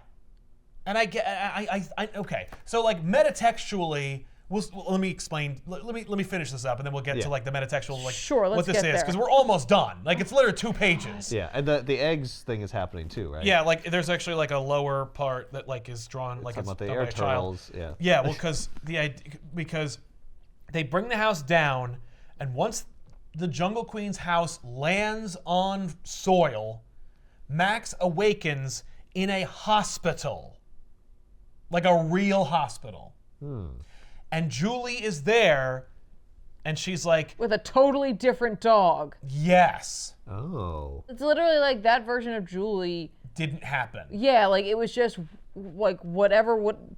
And I get, I okay. So like metatextually, let me explain. Let me finish this up, and then we'll get to like the metatextual, like Sure, let's what this get is, there. because we're almost done. Like it's literally 2 pages. Yeah, and the eggs thing is happening too, right? Yeah, like there's actually like a lower part that like is drawn like it's about the done air by a child. turtles. Yeah. Yeah, well, because they bring the house down, and once the Jungle Queen's house lands on soil, Maxx awakens in a hospital, like a real hospital. And Julie is there, and she's like, With a totally different dog. yes, Oh. It's literally like that version of Julie. didn't happen. Yeah, like it was just like what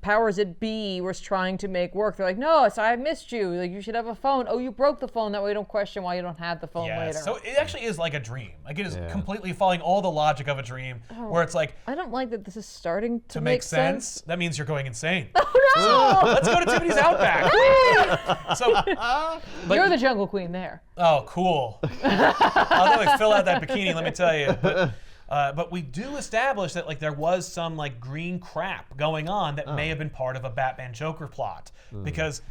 powers it be was trying to make work. They're like, no, so I missed you. Like you should have a phone. Oh, you broke the phone. That way you don't question why you don't have the phone later. So it actually is like a dream. Like it is completely following all the logic of a dream, where it's like, I don't like that this is starting to make sense, that means you're going insane. Oh no! Let's go to Tiffany's Outback. So, You're the Jungle Queen there. oh, cool. I'll really fill out that bikini, let me tell you. But we do establish that like there was some like green crap going on that may have been part of a Batman Joker plot, because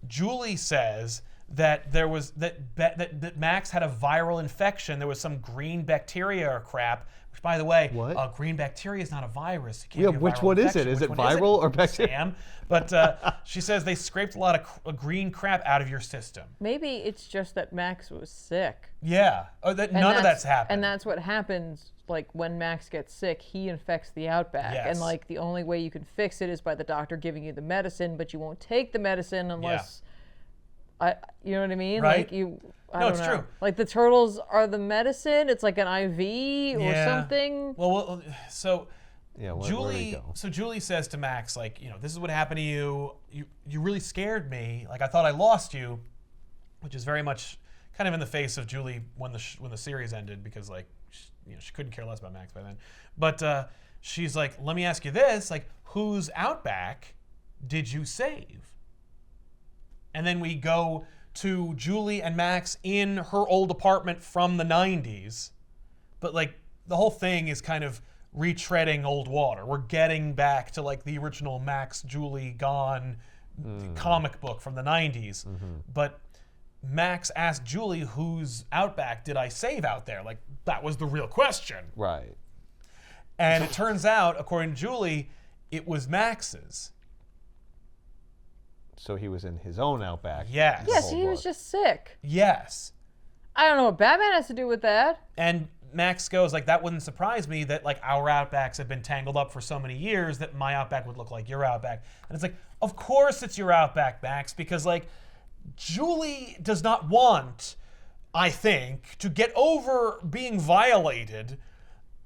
Julie says that there was that Maxx had a viral infection. There was some green bacteria or crap. Which, by the way, What? Green bacteria is not a virus. It can't Yeah, be a which viral one is infection. it? Is Which it one viral or bacteria? Sam? But she says they scraped a lot of green crap out of your system. Maybe it's just that Maxx was sick. Yeah, none of that's happened. And that's what happens. Like when Maxx gets sick, he infects the Outback, Yes. and like the only way you can fix it is by the doctor giving you the medicine, but you won't take the medicine unless, you know what I mean? Right. Like you. I No, don't it's know. true. Like the turtles are the medicine. It's like an IV or Yeah. something. Well, so Yeah. Where do we Julie, go? so Julie says to Maxx, like, this is what happened to you. You really scared me. Like I thought I lost you, which is very much kind of in the face of Julie when the series ended, because like she couldn't care less about Maxx by then. But she's like, let me ask you this: like, whose Outback did you save? And then we go to Julie and Maxx in her old apartment from the 90s, but like the whole thing is kind of retreading old water. We're getting back to like the original Maxx Julie Gone comic book from the 90s. But Maxx asked Julie, whose Outback did I save out there? Like that was the real question. Right. And it turns out, according to Julie, it was Max's. So he was in his own Outback. Yes. Yes, whole he was book. just sick. Yes. I don't know what Batman has to do with that. And Maxx goes like, that wouldn't surprise me that like our Outbacks have been tangled up for so many years that my Outback would look like your Outback. And it's like, of course it's your Outback, Maxx, because like Julie does not want, I think, to get over being violated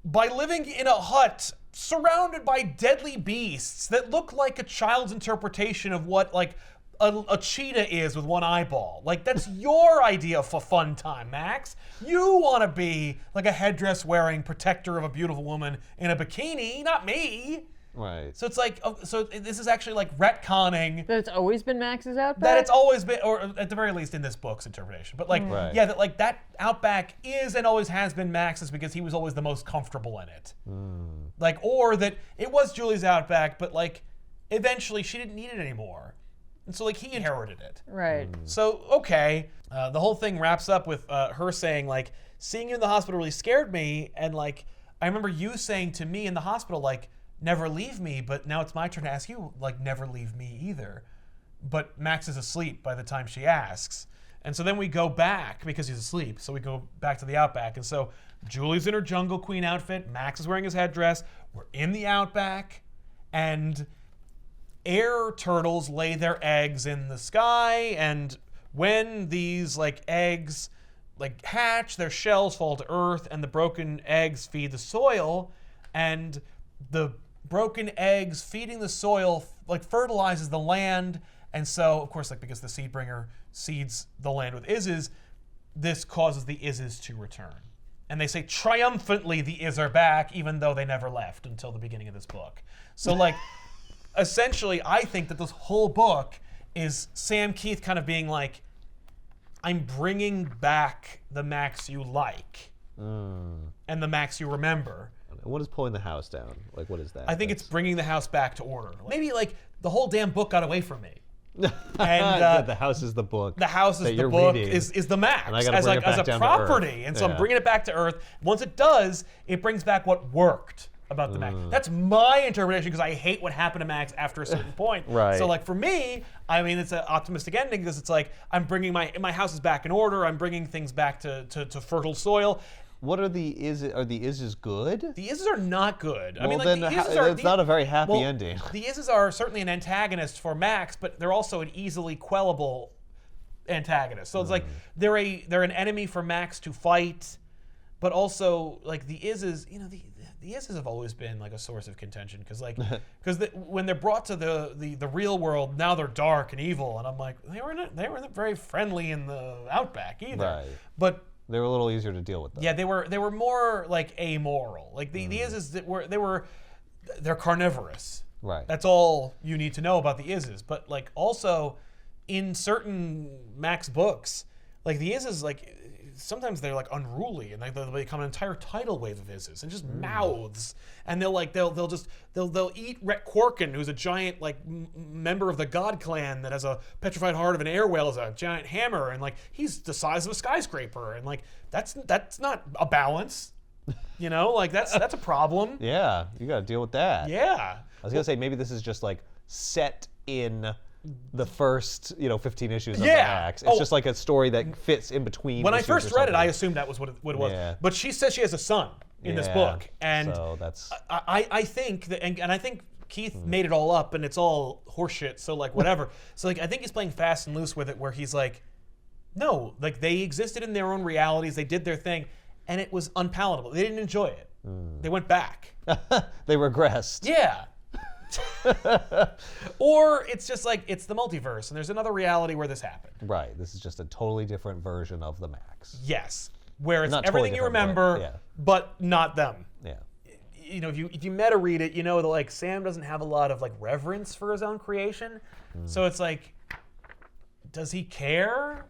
by living in a hut surrounded by deadly beasts that look like a child's interpretation of what like a cheetah is with one eyeball. Like that's your idea of a fun time, Maxx. You want to be like a headdress wearing protector of a beautiful woman in a bikini, not me. Right. So it's like, so this is actually like retconning That it's always been Max's Outback. that it's always been, or at the very least in this book's interpretation. But like, Right. yeah, that like that Outback is and always has been Max's because he was always the most comfortable in it. Like, or that it was Julie's Outback, but like eventually she didn't need it anymore. And so like he inherited it. Right. So, okay. The whole thing wraps up with her saying like, seeing you in the hospital really scared me. And like, I remember you saying to me in the hospital, like, never leave me, but now it's my turn to ask you, like, never leave me either. But Maxx is asleep by the time she asks. And so then we go back, because he's asleep, so we go back to the Outback. And so Julie's in her Jungle Queen outfit, Maxx is wearing his headdress, we're in the Outback, and air turtles lay their eggs in the sky, and when these, like, eggs, like, hatch, their shells fall to earth, and the broken eggs feed the soil, and the broken eggs feeding the soil like fertilizes the land, and so of course like because the seed bringer seeds the land with Izzes, this causes the Izzes to return, and they say triumphantly the Izz are back, even though they never left until the beginning of this book. So like essentially I think that this whole book is Sam Keith kind of being like, I'm bringing back the Maxx you like and the Maxx you remember. What is pulling the house down? Like, what is that? I think it's bringing the house back to order. Maybe like the whole damn book got away from me. And the house is the book. the house is that the you're book reading. is the Maxx And I gotta as bring like it back as a down to Earth. property, and so I'm Yeah. bringing it back to Earth. Once it does, it brings back what worked about the Maxx. That's my interpretation because I hate what happened to Maxx after a certain point. Right. So like for me, I mean it's an optimistic ending because it's like I'm bringing my house is back in order. I'm bringing things back to fertile soil. What are the Izzes good? The Izzes are not good. I Well, mean, like, then the Izzes it's not a very happy well, ending. The Izzes are certainly an antagonist for Maxx, but they're also an easily quellable antagonist. So it's like they're an enemy for Maxx to fight, but also like the Izzes, the Izzes have always been like a source of contention because when they're brought to the real world, now they're dark and evil, and I'm like they weren't very friendly in the Outback either. Right. But They were a little easier to deal with, though. yeah, they were more like amoral. Like the Izzes they're carnivorous. Right. That's all you need to know about the Izzes. But like also in certain Maxx books, like the Izzes like sometimes they're like unruly and they'll become an entire tidal wave of Izzes and just mouths. And they'll eat Rhett Quarkin, who's a giant like member of the God Clan that has a petrified heart of an air whale as a giant hammer, and like he's the size of a skyscraper, and like that's not a balance, like that's a problem. Yeah, you got to deal with that. Yeah. I was gonna say maybe this is just like set in the first 15 issues of the Maxx. It's just like a story that fits in between. When I issues first or read it, I something. assumed that was what it was. Yeah. But she says she has a son in this Yeah, book, and so that's I think that, and I think Keith made it all up, and it's all horseshit. So like whatever. So like I think he's playing fast and loose with it, where he's like, no, like they existed in their own realities, they did their thing, and it was unpalatable. They didn't enjoy it. They went back. they regressed. Yeah. Or it's just like it's the multiverse, and there's another reality where this happened. Right. This is just a totally different version of the Maxx. Yes, where it's Not totally everything you different, remember, but not them. Yeah. If you meta read it, that like Sam doesn't have a lot of like reverence for his own creation. So it's like, does he care?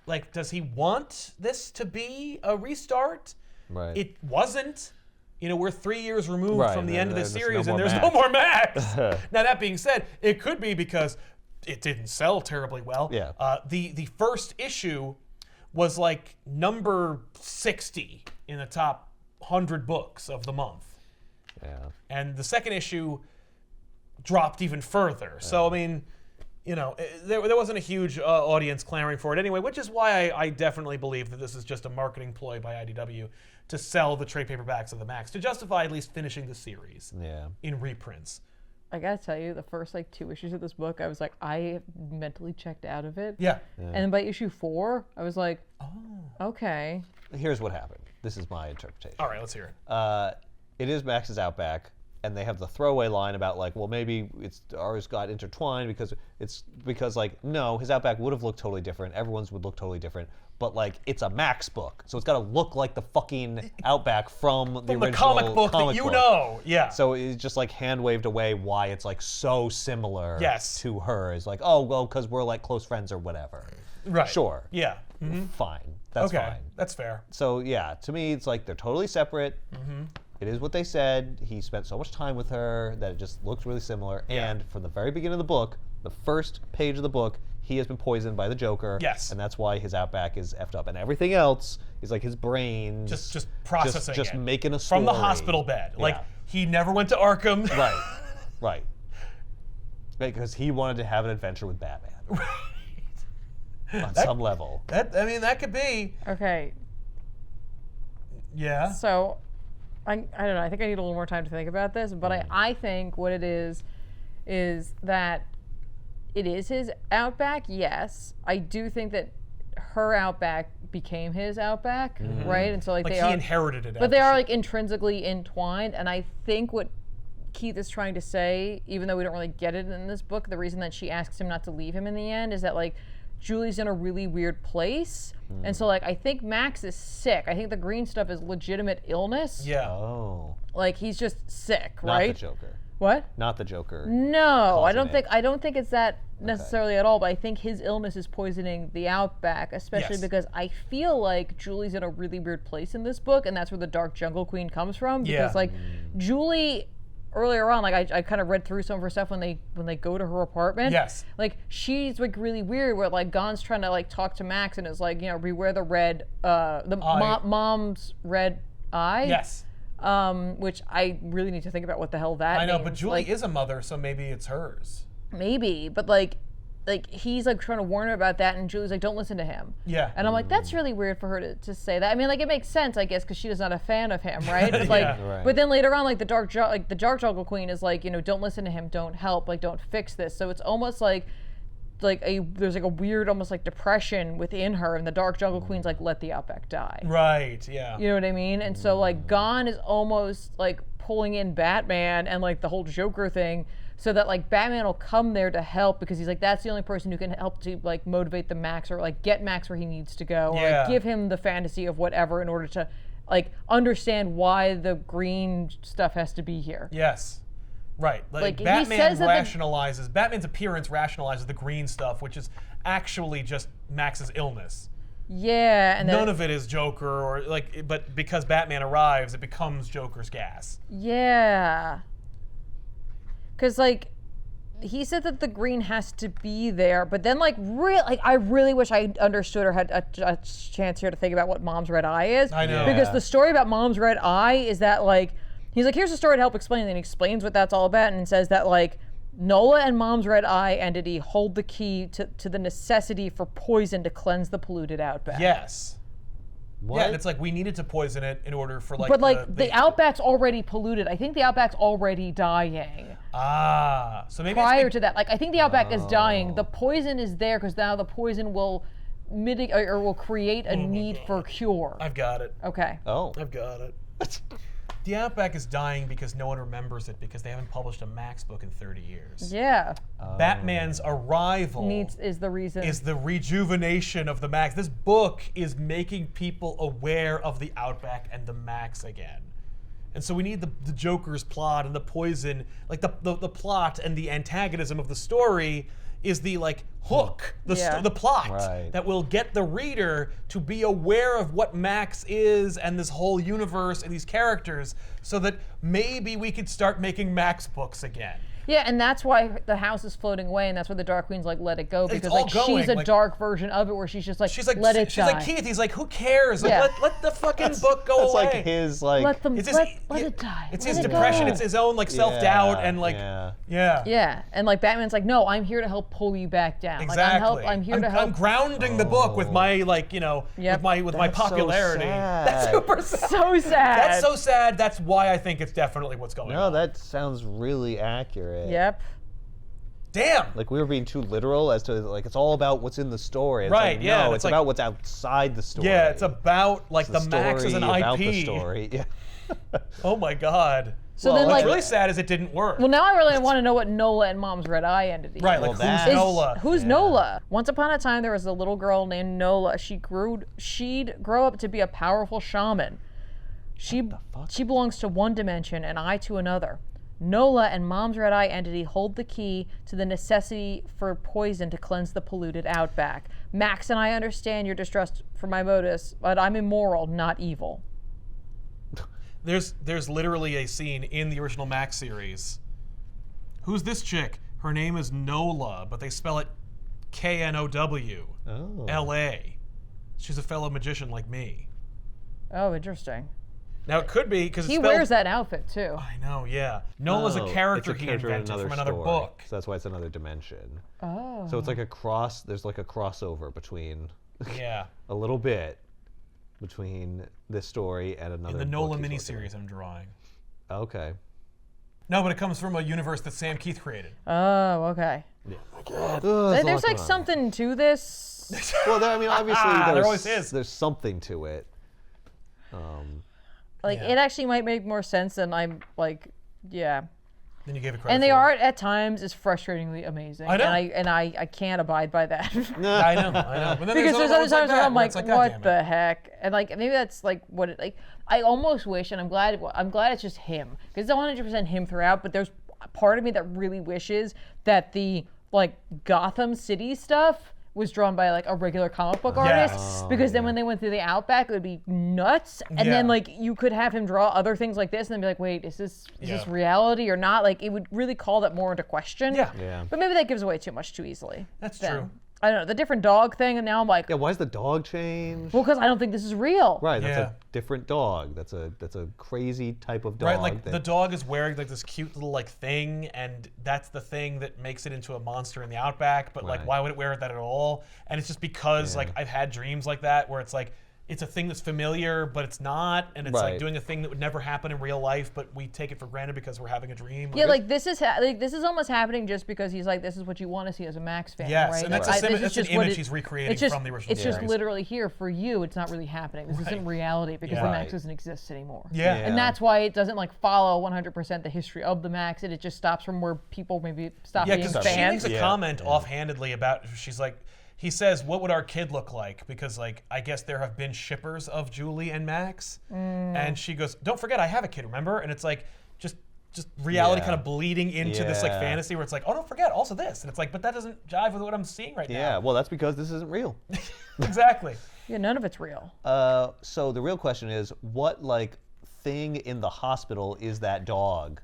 Like, does he want this to be a restart? Right. It wasn't. We're 3 years removed Right, from the end of the there's no series, more and there's Maxx. no more Maxx. Now that being said, it could be because it didn't sell terribly well. Yeah. The first issue was like number 60 in the top 100 books of the month. Yeah. And the second issue dropped even further. So, I mean, there wasn't a huge audience clamoring for it anyway, which is why I definitely believe that this is just a marketing ploy by IDW to sell the trade paperbacks of the Maxx, to justify at least finishing the series Yeah. in reprints. I gotta tell you, the first like 2 issues of this book, I was like, I mentally checked out of it. Yeah. And then by issue 4, I was like, okay. Here's what happened. This is my interpretation. All right, let's hear it. It is Max's Outback, and they have the throwaway line about like, well, maybe ours got intertwined because like no, his Outback would have looked totally different. Everyone's would look totally different. But like it's a Maxx book, so it's got to look like the fucking Outback from the original comic book that comic you book. know. Yeah. So it's just like hand waved away why it's like so similar Yes. to her. It's like, oh well, because we're like close friends or whatever. Right. Sure. Yeah. Fine. That's Okay. fine. That's fair. So yeah, to me, it's like they're totally separate. It is what they said. He spent so much time with her that it just looks really similar. Yeah. And from the very beginning of the book, the first page of the book, he has been poisoned by the Joker. Yes. And that's why his Outback is effed up. And everything else is like his brain Just processing just it. making a story. From the hospital bed. Like, Yeah. he never went to Arkham. Right. Because he wanted to have an adventure with Batman. On some level. That could be. Okay. Yeah. So, I don't know. I think I need a little more time to think about this, but I think what it is that it is his Outback, yes. I do think that her Outback became his Outback, right? And so like Like they he are, inherited it. but they are like intrinsically entwined. And I think what Keith is trying to say, even though we don't really get it in this book, the reason that she asks him not to leave him in the end is that like Julie's in a really weird place. And so like I think Maxx is sick. I think the green stuff is legitimate illness. Yeah. Oh. Like he's just sick, Not right? the Joker. What? Not the Joker. No, I causing don't think it's that necessarily at all, but I think his illness is poisoning the Outback, especially Yes. because I feel like Julie's in a really weird place in this book, and that's where the Dark Jungle Queen comes from. Because Yeah. like Julie earlier on, like I kind of read through some of her stuff when they go to her apartment. Yes. Like she's like really weird where like Gon's trying to like talk to Maxx and is like, beware the red mom's red eye. Yes. Which I really need to think about what the hell that I know, means. but Julie is a mother, so maybe it's hers. Maybe, but like he's like trying to warn her about that, and Julie's like, don't listen to him. Yeah. And I'm like, that's really weird for her to say that. I mean, like it makes sense, I guess, because she's not a fan of him, right? But, like, Yeah. but then later on, like the Dark Jungle Queen is like, don't listen to him, don't help, like don't fix this. So it's almost like there's like a weird, almost like depression within her, and the Dark Jungle Queen's like, let the Outback die. Right. Yeah. You know what I mean? And so like Gon is almost like pulling in Batman and like the whole Joker thing, so that like Batman will come there to help because he's like, that's the only person who can help to like motivate the Maxx or like get Maxx where he needs to go, or like give him the fantasy of whatever in order to like understand why the green stuff has to be here. Yes. Right. Like, he Batman says that rationalizes Batman's appearance rationalizes the green stuff, which is actually just Max's illness. Yeah, and None of it is Joker or like, but because Batman arrives, it becomes Joker's gas. Yeah. Because like he said that the green has to be there, but then like I really wish I understood or had a chance here to think about what Mom's Red Eye is. I know. Because the story about Mom's Red Eye is that like he's like, here's a story to help explain, and he explains what that's all about, and says that like Nola and Mom's Red Eye entity hold the key to the necessity for poison to cleanse the polluted Outback. Yes. What? Yeah, and it's like we needed to poison it in order for like. But like the Outback's already polluted. I think the Outback's already dying. So maybe Prior to that, like I think the Outback is dying. The poison is there because now the poison will mitigate or will create a need for cure. I've got it. Okay. Oh. I've got it. The Outback is dying because no one remembers it because they haven't published a Maxx book in 30 years. Yeah. Batman's arrival Is the reason. is the rejuvenation of the Maxx. This book is making people aware of the Outback and the Maxx again. And so we need the Joker's plot and the poison, like the plot and the antagonism of the story is the like hook, the plot Right. that will get the reader to be aware of what Maxx is and this whole universe and these characters, so that maybe we could start making Maxx books again. Yeah, and that's why the house is floating away, and that's why the Dark Queen's like, let it go, because all like she's going, a like- dark version of it where she's just like, let it die. like Keith. He's like, who cares? Like, Yeah. let the fucking book go That's away. like his like. Let them It's his, let it die. It's Let his it depression. go. It's his own like self-doubt and like Yeah. Yeah, and like Batman's like, no, I'm here to help pull you back down. Exactly. Like, I'm here to help. I'm grounding the book with my like Yep. with my That's so popularity. sad. That's super sad. So sad. That's so sad. That's why I think it's definitely what's going No, on. that sounds really accurate. Yep. Damn. Like we were being too literal as to like it's all about what's in the story. It's Right, like, yeah, No, it's it's like- about what's outside the story. Yeah, it's about like It's the Maxx as an story IP. about the story. Yeah. Oh my god. So Well, then What's like, really sad is it didn't work. well, now I really want to know what Nola and Mom's Red Eye entity is. Right, like Well, that- who's Nola? Who's Nola? Once upon a time, there was a little girl named Nola. She'd grow up to be a powerful shaman. She belongs to one dimension and I to another. Nola and Mom's Red Eye entity hold the key to the necessity for poison to cleanse the polluted Outback. Maxx and I understand your distrust for my motives, but I'm immoral, not evil. There's literally a scene in the original Maxx series. Who's this chick? Her name is Nola, but they spell it Know. Oh. L.A. She's a fellow magician like me. Oh, interesting. Now it could be because He wears that outfit too. I know, yeah. Nola's Oh, a character it's a he character in invented from another story, book. So that's why it's another dimension. Oh. So it's like a cross. There's like a crossover between Yeah. a little bit between this story and another. In the book Nola he's working miniseries I'm drawing. on. Okay. No, but it comes from a universe that Sam Keith created. Oh, okay. There's like something to this. Well, I mean, obviously, There always is. There's something to it. Like Yeah. it actually might make more sense than I'm like, yeah. Then you gave it credit. And the for it. art at times is frustratingly amazing. I know. And I can't abide by that. I know. But then Because there's other ones like times where that I'm where like, it's God what damn it. the heck? And like maybe that's like what it like. I almost wish, and I'm glad it's just him, because it's 100% him throughout. But there's a part of me that really wishes that the like Gotham City stuff was drawn by like a regular comic book artist, Yes. because then when they went through the Outback, it would be nuts. And then like you could have him draw other things like this, and then be like, wait, is this reality or not? Like it would really call that more into question. Yeah. But maybe that gives away too much too easily. That's then. true. I don't know, the different dog thing, and now I'm like, Yeah, why is the dog changed? well, because I don't think this is real. Right, that's Yeah. a different dog. That's a crazy type of dog. Right, like that, the dog is wearing like this cute little like thing, and that's the thing that makes it into a monster in the Outback. But like, Right. why would it wear that at all? And it's just because like I've had dreams like that where it's like it's a thing that's familiar, but it's not, and it's like Right. doing a thing that would never happen in real life, but we take it for granted because we're having a dream. Yeah, like this is this is almost happening just because he's like, this is what you want to see as a Max fan, Yes, right? and that's, Like, that's this is an just what image it- he's recreating it's just, from the original It's just series. literally here for you. It's not really happening. This isn't reality because the Max Right. doesn't exist anymore. Yeah. And that's why it doesn't like follow 100% the history of the Max, and it just stops from where people maybe stop Yeah, being because she fans. makes a comment offhandedly about, she's like, he says, what would our kid look like? Because like, I guess there have been shippers of Julie and Max. And she goes, don't forget, I have a kid, remember? And it's like, just reality Yeah. kind of bleeding into this like Yeah. fantasy where it's like, oh, don't forget, also this. And it's like, but that doesn't jive with what I'm seeing right Yeah, now. well, that's because this isn't real. Exactly. Yeah, none of it's real. So the real question is, what like thing in the hospital is that dog?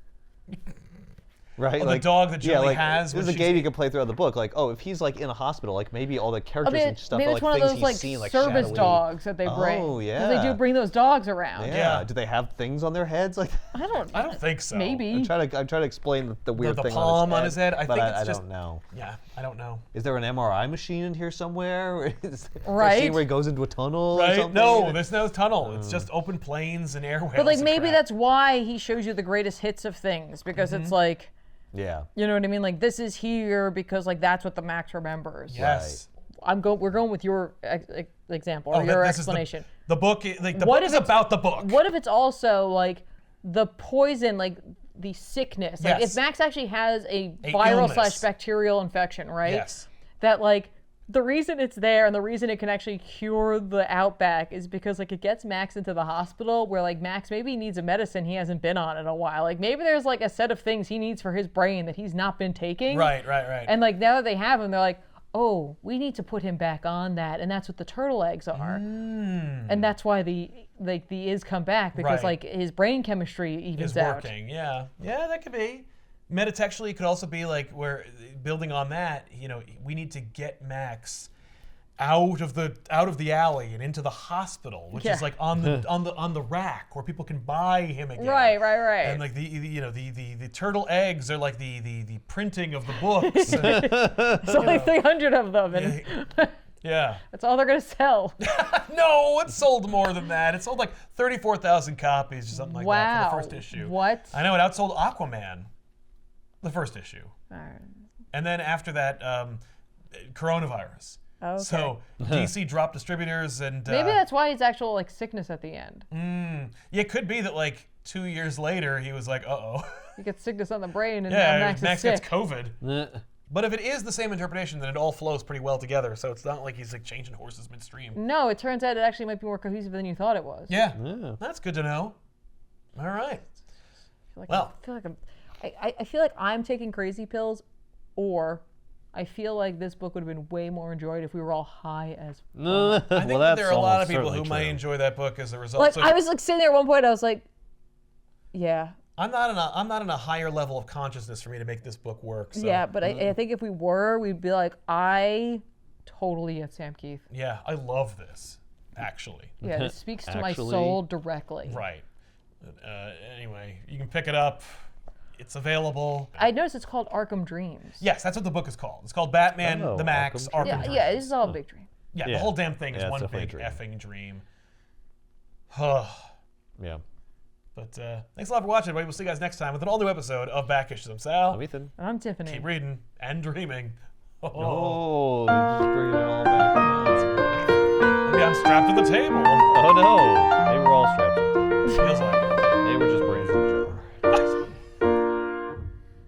Right, Oh, the dog that Julie has This when is a she's- game you can play throughout the book. Like, oh, if he's like in a hospital, like maybe all the characters and stuff maybe are it's like one of things those he's like seen, like service shadowy. dogs that they bring. Oh, 'Cause yeah. they do bring those dogs around. Yeah. Yeah. Do they have things on their heads like? I don't think so. Maybe. I'm trying to explain the weird the thing palm on his head, I but think it's I just- don't know. Yeah, I don't know. Is there an MRI machine in here somewhere? Is there a Right. scene where he goes into a tunnel or Right? something? No, there's no tunnel. It's just open plains and airways. But like and maybe crap. that's why he shows you the greatest hits of things, because it's like, Yeah. you know what I mean? Like this is here because like that's what the Max remembers. Yes. We're going with your example or Oh, your this is explanation. the book, like the What book if is it's- about the book. What if it's also like the poison, like the sickness? Like Yes. if Max actually has a A viral illness. / bacterial infection, right? Yes. That like the reason it's there and the reason it can actually cure the Outback is because like it gets Max into the hospital where like Max maybe needs a medicine he hasn't been on in a while. Like maybe there's like a set of things he needs for his brain that he's not been taking. Right. And like now that they have him, they're like, oh, we need to put him back on that, and that's what the turtle eggs are. And that's why the is come back because Right. like his brain chemistry evens is out. working. Yeah, that could be. Metatextually, it could also be like where building on that. You know, we need to get Max out of the alley and into the hospital, which Yeah. is like on the rack where people can buy him again. Right. And like the turtle eggs are like the printing of the books. and, It's only 300 of them, and yeah. that's all they're gonna sell. No, it sold more than that. It sold like 34,000 copies or something like that for the first issue. What? I know it outsold Aquaman, the first issue. Alright. And then after that, coronavirus. Okay. So DC dropped distributors and Maybe that's why it's actual like sickness at the end. yeah, it could be that like 2 years later he was like, uh-oh. He gets sickness on the brain, and Yeah, now Max is Max sick. gets COVID. But if it is the same interpretation, then it all flows pretty well together. So it's not like he's like changing horses midstream. No, it turns out it actually might be more cohesive than you thought it was. Yeah, Yeah. that's good to know. All right. I feel like I feel like I'm taking crazy pills, or I feel like this book would have been way more enjoyed if we were all high as. I think well, that there are a lot of almost people who certainly might true. enjoy that book as a result. Like So I was like sitting there at one point, I was like, yeah, I'm not in a higher level of consciousness for me to make this book work. So. yeah, but I think if we were, we'd be like, I totally get Sam Keith. Yeah, I love this, actually. Yeah, it speaks to my Actually- soul directly. Right. Anyway, you can pick it up. It's available. I noticed it's called Arkham Dreams. Yes, that's what the book is called. It's called Batman, Oh, the Max, Arkham Arkham Yeah, Dreams. yeah, this is all a big dream. Yeah, the Yeah. whole damn thing is Yeah, it's one definitely big a dream. effing dream. Yeah. But thanks a lot for watching, everybody. We'll see you guys next time with an all-new episode of Back Issues. I'm Sal. I'm Ethan. I'm Tiffany. Keep reading and dreaming. Oh, you're just bringing it all back around. Maybe I'm strapped to the table. Oh no, maybe we're all strapped. Feels like